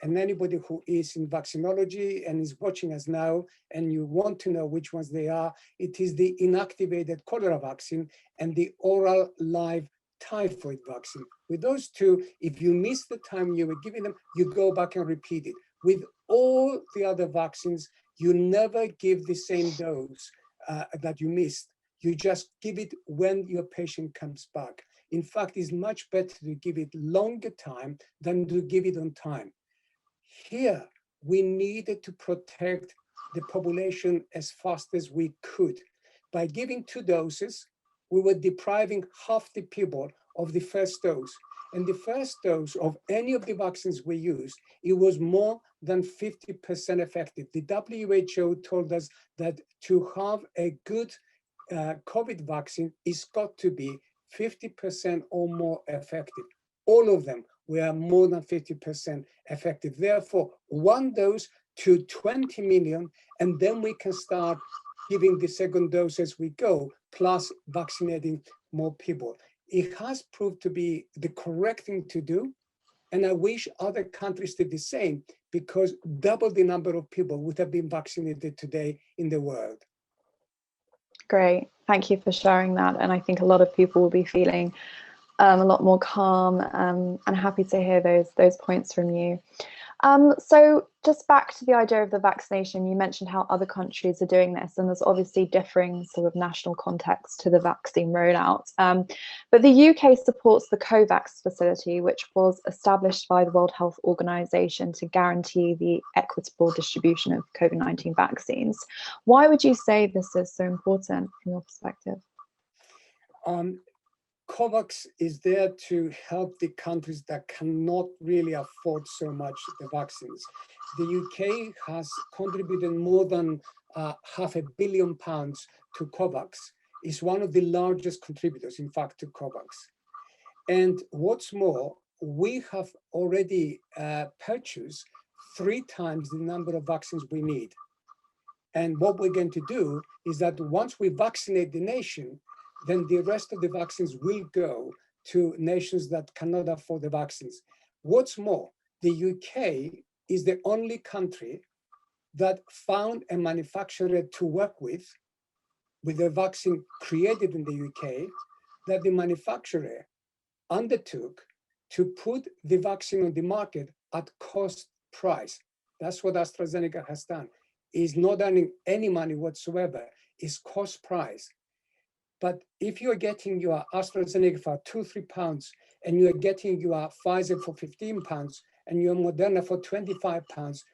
And anybody who is in vaccinology and is watching us now, and you want to know which ones they are, it is the inactivated cholera vaccine and the oral live typhoid vaccine. With those 2, if you miss the time you were giving them, you go back and repeat it. With all the other vaccines, you never give the same dose that you missed. You just give it when your patient comes back. In fact, it's much better to give it longer time than to give it on time. Here, we needed to protect the population as fast as we could. By giving 2 doses, we were depriving half the people of the first dose. And the first dose of any of the vaccines we used, it was more than 50% effective. The WHO told us that to have a good COVID vaccine, it's got to be 50% or more effective. All of them were more than 50% effective. Therefore, 1 dose to 20 million, and then we can start giving the second dose as we go, plus vaccinating more people. It has proved to be the correct thing to do, and I wish other countries did the same, because double the number of people would have been vaccinated today in the world. Great, thank you for sharing that. And I think a lot of people will be feeling a lot more calm and happy to hear those points from you. So just back to the idea of the vaccination, you mentioned how other countries are doing this, and there's obviously differing sort of national context to the vaccine rollout. But the UK supports the COVAX facility, which was established by the World Health Organization to guarantee the equitable distribution of COVID-19 vaccines. Why would you say this is so important from your perspective? COVAX is there to help the countries that cannot really afford so much the vaccines. The UK has contributed more than £500 million to COVAX. It's one of the largest contributors, in fact, to COVAX. And what's more, we have already purchased 3 times the number of vaccines we need. And what we're going to do is that once we vaccinate the nation, then the rest of the vaccines will go to nations that cannot afford the vaccines. What's more, the UK is the only country that found a manufacturer to work with a vaccine created in the UK, that the manufacturer undertook to put the vaccine on the market at cost price. That's what AstraZeneca has done. Is not earning any money whatsoever, is cost price. But if you're getting your AstraZeneca for £2-3 and you're getting your Pfizer for £15 and your Moderna for £25,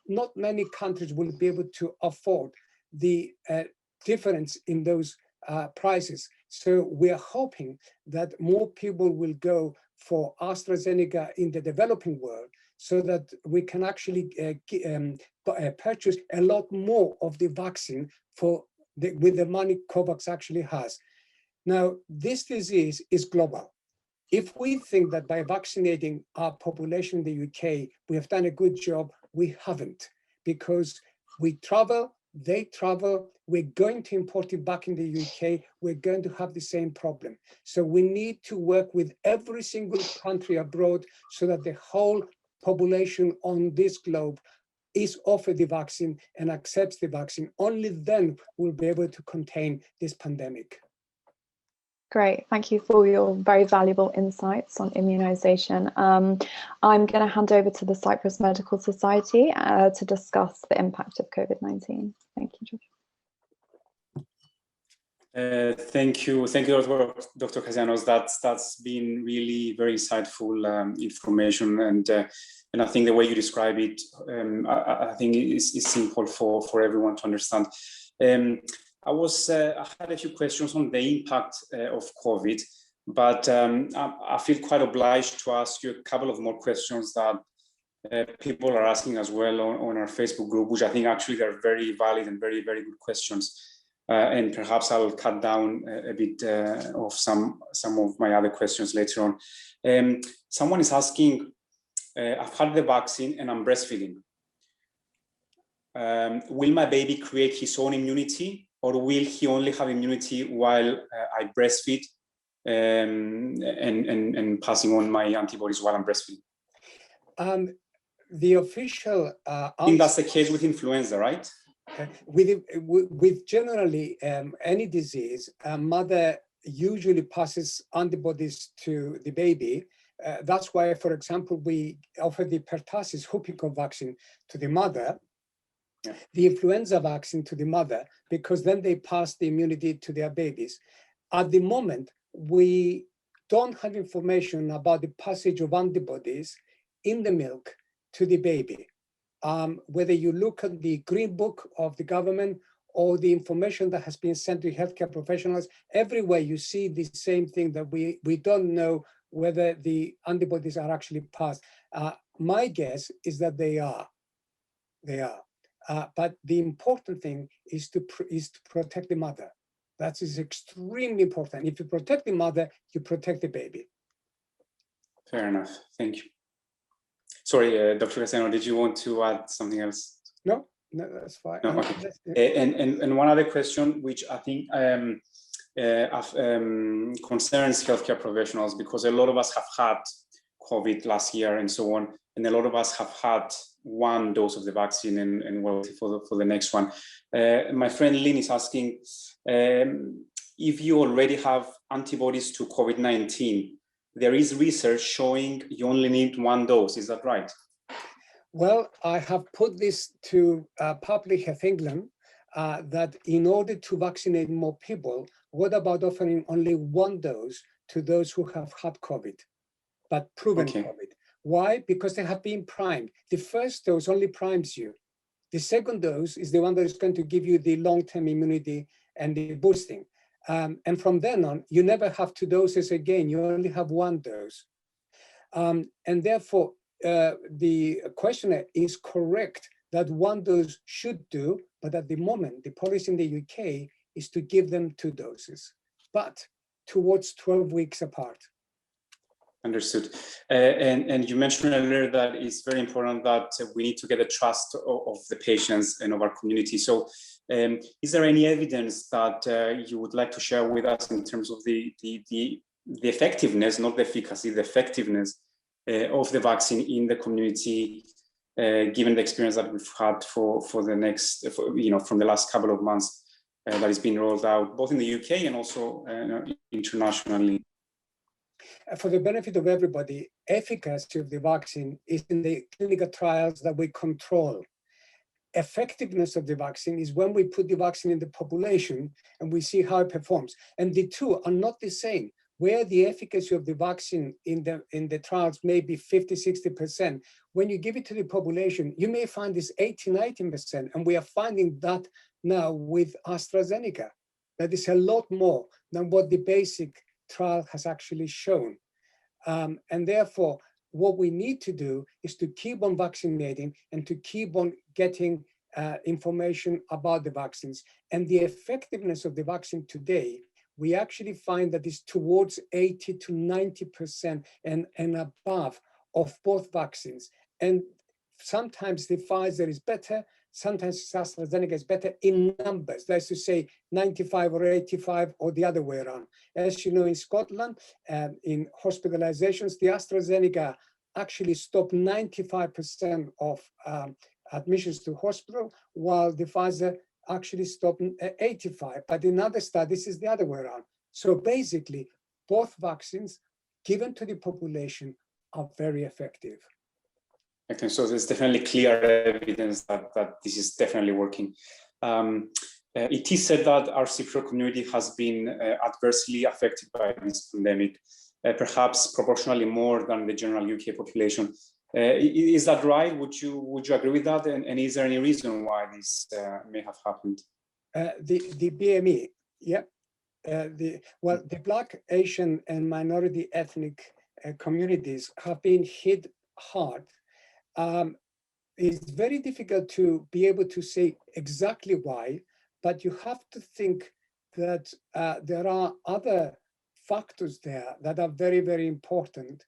not many countries will be able to afford the difference in those prices. So we're hoping that more people will go for AstraZeneca in the developing world, so that we can actually purchase a lot more of the vaccine with the money COVAX actually has. Now, this disease is global. If we think that by vaccinating our population in the UK, we have done a good job, we haven't, because we travel, they travel, we're going to import it back in the UK, we're going to have the same problem. So we need to work with every single country abroad so that the whole population on this globe is offered the vaccine and accepts the vaccine. Only then we'll be able to contain this pandemic. Great, thank you for your very valuable insights on immunisation. I'm going to hand over to the Cyprus Medical Society to discuss the impact of COVID-19. Thank you, George. Thank you, Dr. Kassianos. That's been really very insightful information, and I think the way you describe it, I think is simple for everyone to understand. I had a few questions on the impact of COVID, but I feel quite obliged to ask you a couple of more questions that people are asking as well on our Facebook group, which I think actually they're very valid and very, very good questions. And perhaps I'll cut down a bit of some of my other questions later on. Someone is asking, I've had the vaccine and I'm breastfeeding. Will my baby create his own immunity, or will he only have immunity while I breastfeed and passing on my antibodies while I'm breastfeeding? The official I think that's the case with influenza, right? With generally any disease, a mother usually passes antibodies to the baby. That's why, for example, we offer the pertussis whooping vaccine to the mother, the influenza vaccine to the mother, because then they pass the immunity to their babies. At the moment, we don't have information about the passage of antibodies in the milk to the baby. Whether you look at the green book of the government or the information that has been sent to healthcare professionals, everywhere you see the same thing, that we don't know whether the antibodies are actually passed. My guess is that they are. But the important thing is to protect the mother. That is extremely important. If you protect the mother, you protect the baby. Fair enough. Thank you. Sorry, Dr. Kassianos, did you want to add something else? No, that's fine. No, okay. And one other question, which I think concerns healthcare professionals, because a lot of us have had COVID last year and so on, and a lot of us have had one dose of the vaccine and we're waiting for the next one. My friend Lynn is asking if you already have antibodies to COVID-19. There is research showing you only need one dose. Is that right? Well, I have put this to Public Health England that in order to vaccinate more people, what about offering only one dose to those who have had COVID, but proven COVID? Why? Because they have been primed. The first dose only primes you. The second dose is the one that is going to give you the long-term immunity and the boosting. And from then on, you never have two doses again. You only have one dose. And therefore, the questioner is correct that one dose should do, but at the moment, the policy in the UK is to give them two doses, but towards 12 weeks apart. Understood. And you mentioned earlier that it's very important that we need to get the trust of the patients and of our community. So is there any evidence that you would like to share with us in terms of the effectiveness, not the efficacy, the effectiveness of the vaccine in the community, given the experience that we've had for the next, from the last couple of months that has been rolled out, both in the UK and also internationally? For the benefit of everybody, efficacy of the vaccine is in the clinical trials that we control. Effectiveness of the vaccine is when we put the vaccine in the population and we see how it performs. And the two are not the same. Where the efficacy of the vaccine in the trials may be 50, 60%, when you give it to the population, you may find this 80, 90%. And we are finding that now with AstraZeneca. That is a lot more than what the basic trial has actually shown. And therefore, what we need to do is to keep on vaccinating and to keep on getting information about the vaccines. And the effectiveness of the vaccine today, we actually find that it's towards 80 to 90% and above of both vaccines. And sometimes the Pfizer is better, sometimes AstraZeneca is better in numbers. That's to say 95 or 85 or the other way around. As you know, in Scotland, in hospitalizations, the AstraZeneca actually stopped 95% of admissions to hospital, while the Pfizer actually stopped 85. But in other studies, it's the other way around. So basically, both vaccines given to the population are very effective. Okay, so there's definitely clear evidence that this is definitely working. It is said that our Cypriot community has been adversely affected by this pandemic, perhaps proportionally more than the general UK population. Is that right? Would you agree with that? And is there any reason why this may have happened? The BME, yeah. The Black, Asian, and minority ethnic communities have been hit hard. It's very difficult to be able to say exactly why, but you have to think that there are other factors there that are very, very important.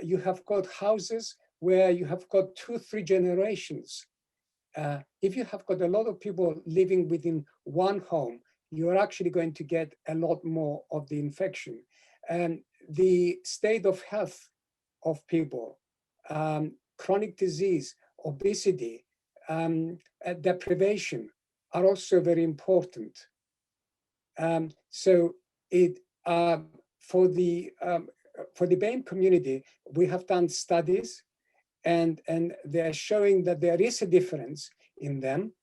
You have got houses where you have got 2-3 generations. If you have got a lot of people living within one home, you're actually going to get a lot more of the infection. And the state of health of people, chronic disease, obesity, deprivation are also very important. So for the BAME community, we have done studies, and they're showing that there is a difference in them.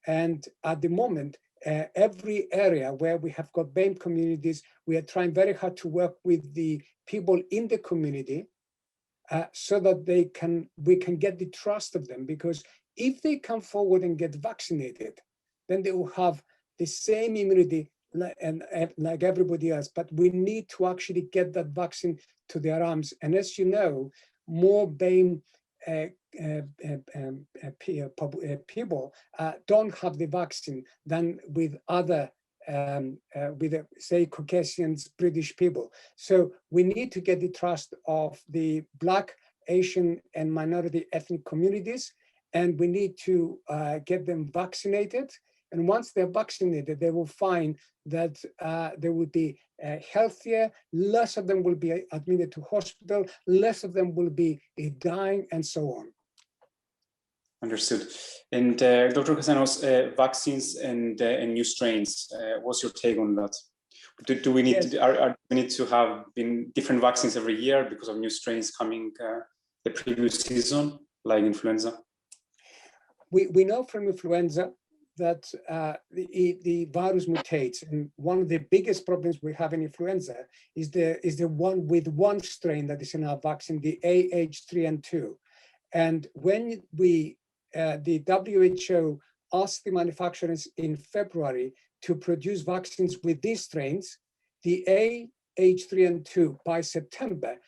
And at the moment, every area where we have got BAME communities, we are trying very hard to work with the people in the community so that we can get the trust of them. Because if they come forward and get vaccinated, then they will have the same immunity like everybody else. But we need to actually get that vaccine to their arms. And as you know, more BAME people don't have the vaccine than with other, say, Caucasians, British people. So we need to get the trust of the Black, Asian, and minority ethnic communities, and we need to get them vaccinated. And once they're vaccinated, they will find that they will be healthier, less of them will be admitted to hospital, less of them will be dying, and so on. Understood. And Dr. Kassianos, vaccines and new strains, what's your take on that? Do we need we need to have different vaccines every year because of new strains coming the previous season, like influenza? We know from influenza that the virus mutates, and one of the biggest problems we have in influenza is the one with one strain that is in our vaccine, the AH3N2. And when the WHO asked the manufacturers in February to produce vaccines with these strains, the AH3N2 by September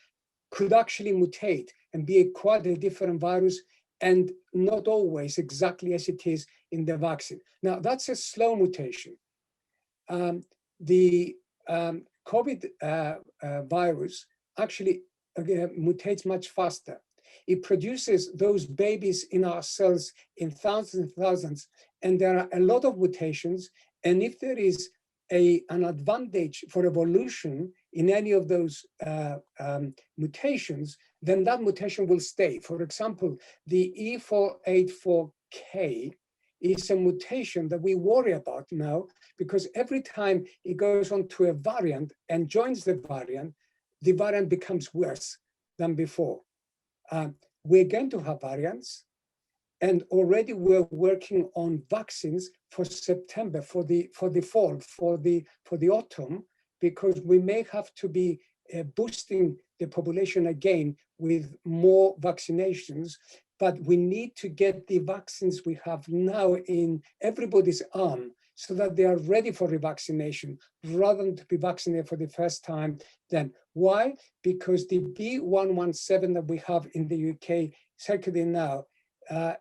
could actually mutate and be quite a different virus, and not always exactly as it is in the vaccine. Now, that's a slow mutation. The COVID virus actually mutates much faster. It produces those babies in our cells in thousands and thousands, and there are a lot of mutations. And if there is an advantage for evolution in any of those mutations, then that mutation will stay. For example, the E484K is a mutation that we worry about now, because every time it goes on to a variant and joins the variant becomes worse than before. We're going to have variants, and already we're working on vaccines for September, for the fall, for the autumn, because we may have to be boosting the population again with more vaccinations. But we need to get the vaccines we have now in everybody's arm so that they are ready for revaccination, rather than to be vaccinated for the first time then. Why? Because the B117 that we have in the UK circulating now,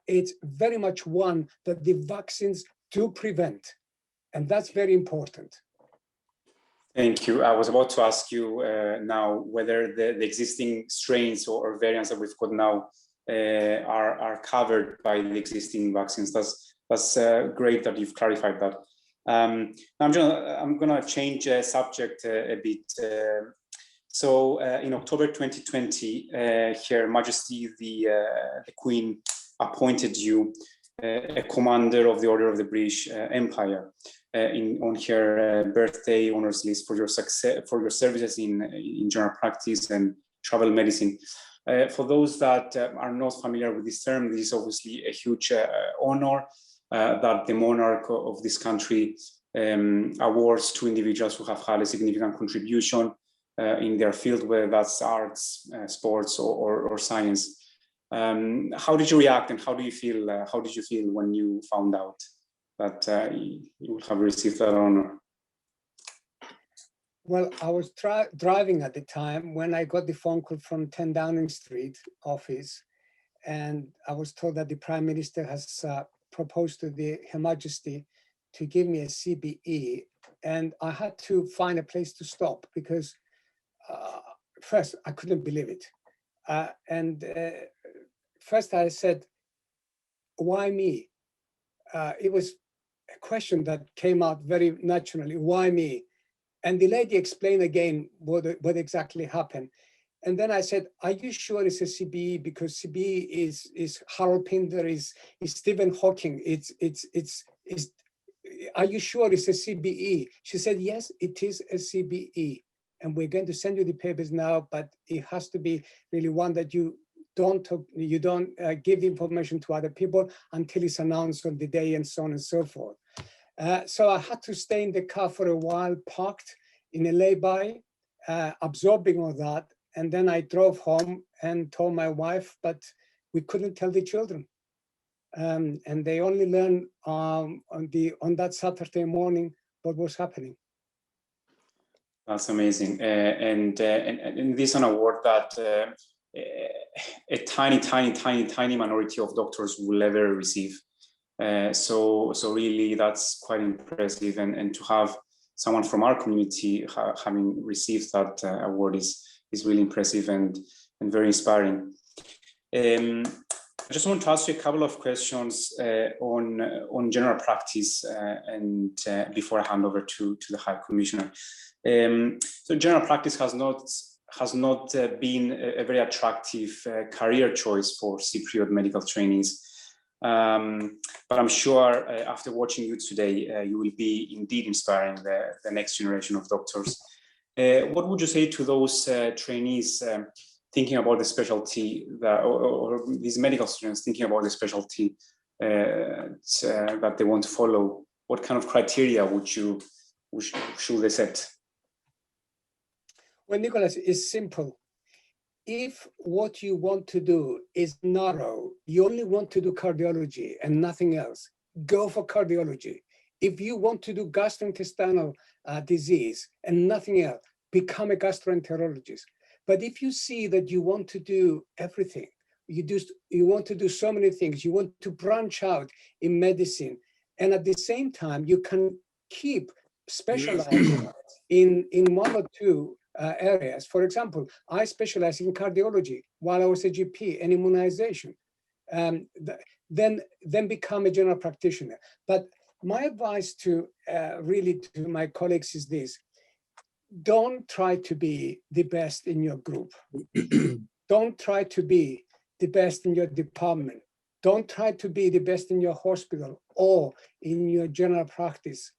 it's very much one that the vaccines do prevent. And that's very important. Thank you. I was about to ask you now whether the existing strains or variants that we've got now are covered by the existing vaccines. That's great that you've clarified that. I'm gonna change subject a bit. So in October 2020, Her Majesty the Queen appointed you a commander of the Order of the British Empire on her birthday honors list for your services in general practice and travel medicine. For those that are not familiar with this term, this is obviously a huge honor that the monarch of this country awards to individuals who have had a significant contribution in their field, whether that's arts, sports, or science. How did you react, and how did you feel when you found out that you would have received that honor? Well, I was driving at the time when I got the phone call from 10 Downing Street office, and I was told that the Prime Minister has proposed to Her Majesty to give me a CBE, and I had to find a place to stop because first I couldn't believe it, first I said, "Why me?" It was a question that came out very naturally. Why me? And the lady explained again what exactly happened. And then I said, "Are you sure it's a CBE? Because CBE is Harold Pinter, is Stephen Hawking. Are you sure it's a CBE?" She said, "Yes, it is a CBE. And we're going to send you the papers now, but it has to be really one that you don't give the information to other people until it's announced on the day," and so on and so forth. So I had to stay in the car for a while, parked in a lay-by, absorbing all that. And then I drove home and told my wife, but we couldn't tell the children. And they only learned on that Saturday morning what was happening. That's amazing. And this is an award that a tiny minority of doctors will ever receive. So really, that's quite impressive. And to have someone from our community having received that award is really impressive and very inspiring. I just want to ask you a couple of questions on general practice and before I hand over to the High Commissioner. So general practice has not been a very attractive career choice for Cypriot medical trainees. But I'm sure after watching you today, you will be indeed inspiring the next generation of doctors. What would you say to those trainees thinking about the specialty, or these medical students thinking about the specialty that they want to follow? What kind of criteria should they set? Well, Nicholas, it's simple. If what you want to do is narrow, you only want to do cardiology and nothing else, go for cardiology. If you want to do gastrointestinal disease and nothing else, become a gastroenterologist. But if you see that you want to do everything, you want to do so many things, you want to branch out in medicine, and at the same time, you can keep specializing in one or two areas. For example, I specialize in cardiology while I was a GP and immunization. Then become a general practitioner. But my advice to really to my colleagues is this: don't try to be the best in your group. Don't try to be the best in your department. Don't try to be the best in your hospital or in your general practice.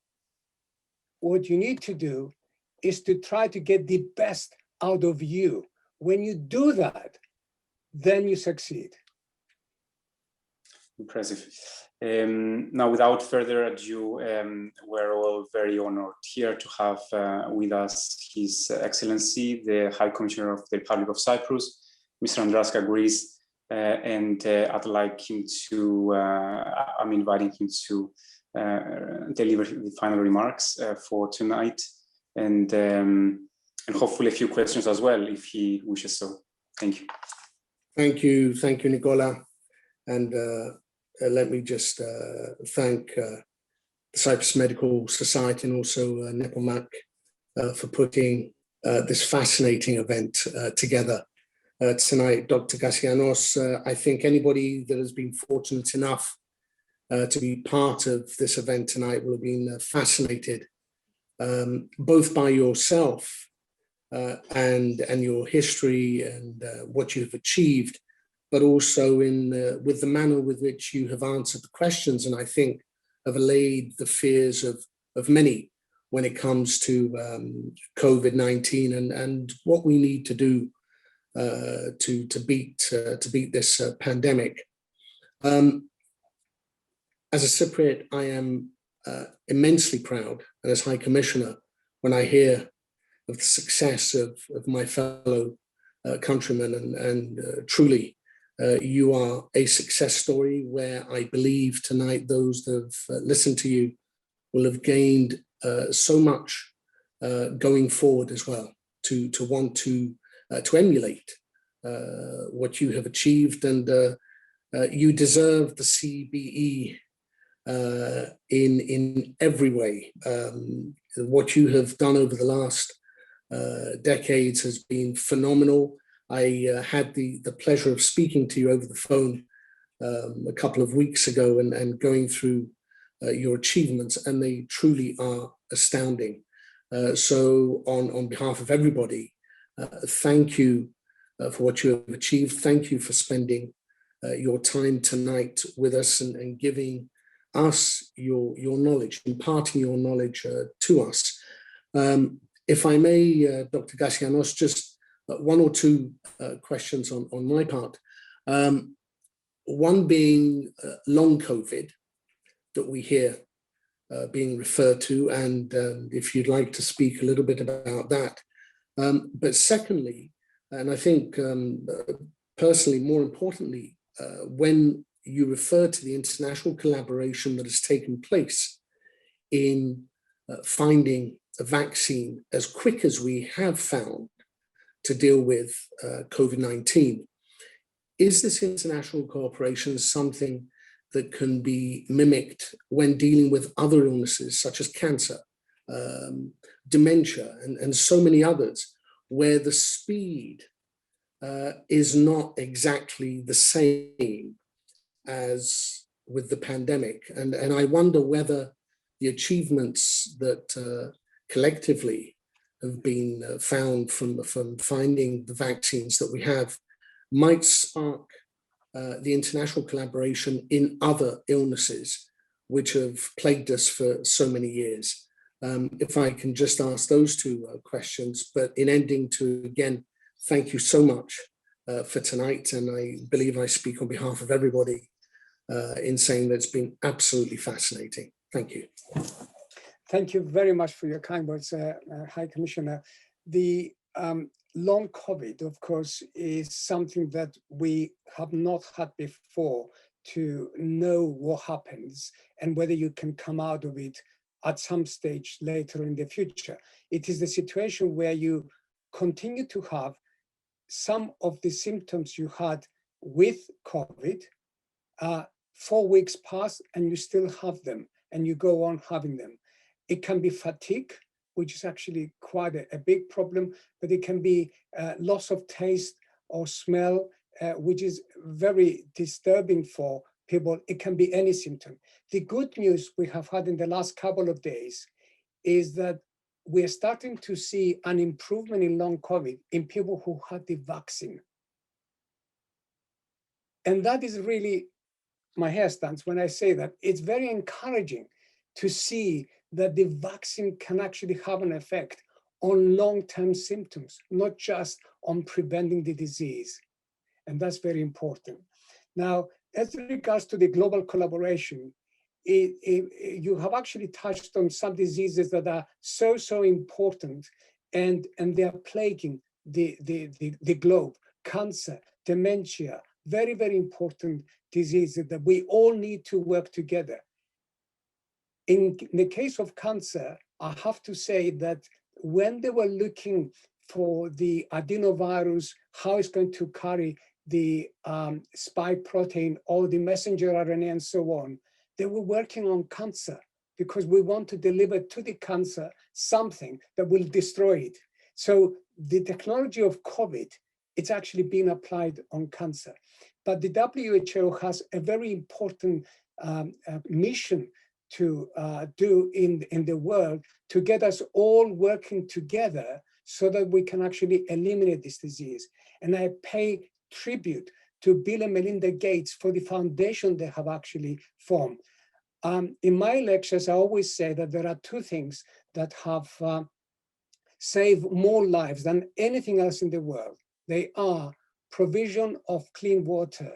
What you need to do is to try to get the best out of you. When you do that, then you succeed. Impressive. Now, without further ado, we're all very honored here to have with us His Excellency, the High Commissioner of the Republic of Cyprus, Mr. Andreas Kakouris, and I'd like him to, I'm inviting him to deliver the final remarks for tonight, and hopefully a few questions as well, if he wishes so. Thank you. Thank you, Nicola. And let me just thank the Cyprus Medical Society and also NEPOMAC for putting this fascinating event together tonight. Dr. Kassianos, I think anybody that has been fortunate enough to be part of this event tonight will have been fascinated both by yourself and your history and what you've achieved, but also with the manner with which you have answered the questions, and I think have allayed the fears of many when it comes to COVID-19 and what we need to do to beat this pandemic. As a Cypriot, I am immensely proud, and as High Commissioner, when I hear of the success of my fellow countrymen, and truly, you are a success story where I believe tonight those that have listened to you will have gained so much going forward as well, to want to emulate what you have achieved, and you deserve the CBE in every way. What you have done over the last decades has been phenomenal. I had the pleasure of speaking to you over the phone a couple of weeks ago and going through your achievements, and they truly are astounding. So on behalf of everybody, thank you for what you have achieved. Thank you for spending your time tonight with us and giving us your knowledge, imparting your knowledge to us. If I may, Dr. Kassianos, just one or two questions on my part. One being long COVID that we hear being referred to, and if you'd like to speak a little bit about that. But secondly, and I think personally, more importantly, when you refer to the international collaboration that has taken place in finding a vaccine as quick as we have found to deal with COVID-19. Is this international cooperation something that can be mimicked when dealing with other illnesses such as cancer, dementia, and so many others, where the speed is not exactly the same as with the pandemic? And I wonder whether the achievements that collectively have been found from finding the vaccines that we have might spark the international collaboration in other illnesses which have plagued us for so many years. If I can just ask those two questions, but in ending to, again, thank you so much for tonight, and I believe I speak on behalf of everybody in saying that it's been absolutely fascinating. Thank you. Thank you very much for your kind words, High Commissioner. The long COVID, of course, is something that we have not had before to know what happens and whether you can come out of it at some stage later in the future. It is the situation where you continue to have some of the symptoms you had with COVID, 4 weeks pass and you still have them and you go on having them. It can be fatigue, which is actually quite a big problem, but it can be loss of taste or smell, which is very disturbing for people. It can be any symptom. The good news we have had in the last couple of days is that we're starting to see an improvement in long COVID in people who had the vaccine. And that is really, my hair stands when I say that. It's very encouraging to see that the vaccine can actually have an effect on long-term symptoms, not just on preventing the disease. And that's very important. Now, as regards to the global collaboration, you have actually touched on some diseases that are so important, and they are plaguing the globe. Cancer, dementia, very important diseases that we all need to work together. In the case of cancer, I have to say that when they were looking for the adenovirus, how it's going to carry the spike protein or the messenger RNA and so on, they were working on cancer because we want to deliver to the cancer something that will destroy it. So the technology of COVID, it's actually being applied on cancer. But the WHO has a very important mission to do in the world to get us all working together so that we can actually eliminate this disease. And I pay tribute to Bill and Melinda Gates for the foundation they have actually formed. In my lectures, I always say that there are two things that have saved more lives than anything else in the world. They are provision of clean water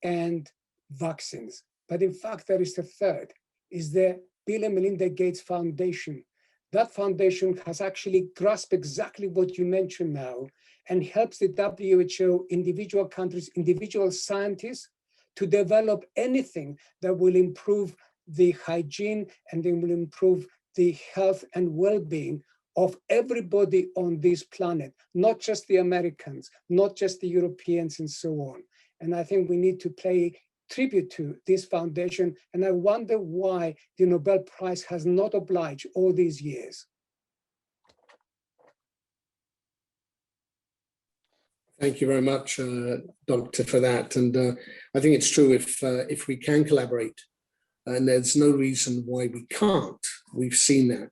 and vaccines. But in fact, there is a third, is the Bill and Melinda Gates Foundation. That foundation has actually grasped exactly what you mentioned now and helps the WHO, individual countries, individual scientists to develop anything that will improve the hygiene and it will improve the health and well-being of everybody on this planet, not just the Americans, not just the Europeans and so on. And I think we need to pay tribute to this foundation. And I wonder why the Nobel Prize has not obliged all these years. Thank you very much, Doctor, for that. And I think it's true if we can collaborate, and there's no reason why we can't. We've seen that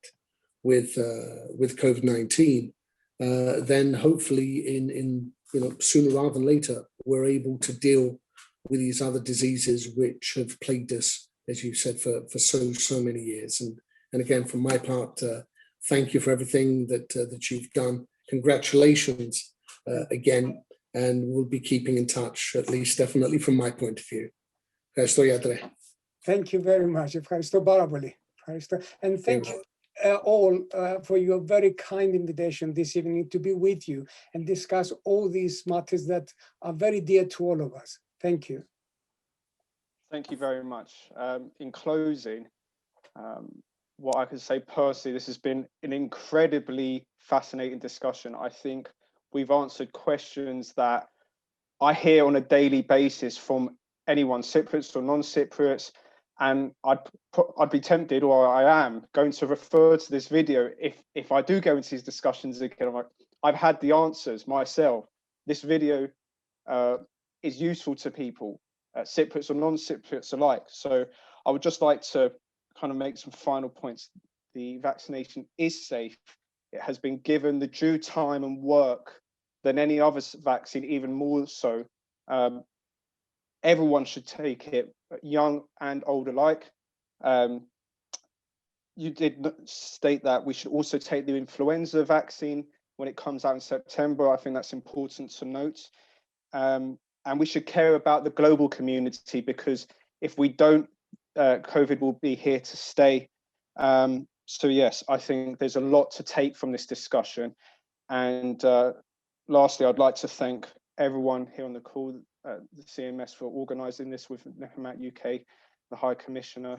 with COVID-19. Then hopefully, in sooner rather than later, we're able to deal with these other diseases which have plagued us, as you said, for so many years. And again, from my part, thank you for everything that you've done. Congratulations. Again, and we'll be keeping in touch, at least definitely from my point of view. Thank you very much. And thank you all for your very kind invitation this evening to be with you and discuss all these matters that are very dear to all of us. Thank you. Thank you very much. In closing, what I can say personally, this has been an incredibly fascinating discussion. I think we've answered questions that I hear on a daily basis from anyone, Cypriots or non-Cypriots, and I'd be tempted, or I am going to refer to this video if I do go into these discussions again. I've had the answers myself. This video is useful to people, Cypriots or non-Cypriots alike. So I would just like to kind of make some final points. The vaccination is safe. It has been given the due time and work than any other vaccine, even more so. Everyone should take it, young and old alike. You did state that we should also take the influenza vaccine when it comes out in September. I think that's important to note. And we should care about the global community, because if we don't, COVID will be here to stay. So yes, I think there's a lot to take from this discussion. And lastly, I'd like to thank everyone here on the call, the CMS for organising this with NEPOMAC UK, the High Commissioner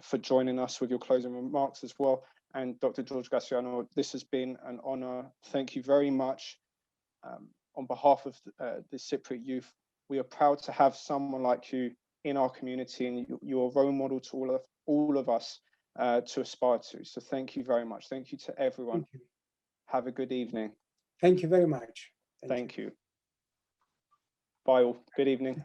for joining us with your closing remarks as well, and Dr. George Gasianos. This has been an honour. Thank you very much. On behalf of the Cypriot youth, we are proud to have someone like you in our community, and you're a role model to all of us. to aspire to. So thank you very much. Thank you to everyone. Have a good evening. Thank you very much. Thank you. Bye all. Good evening.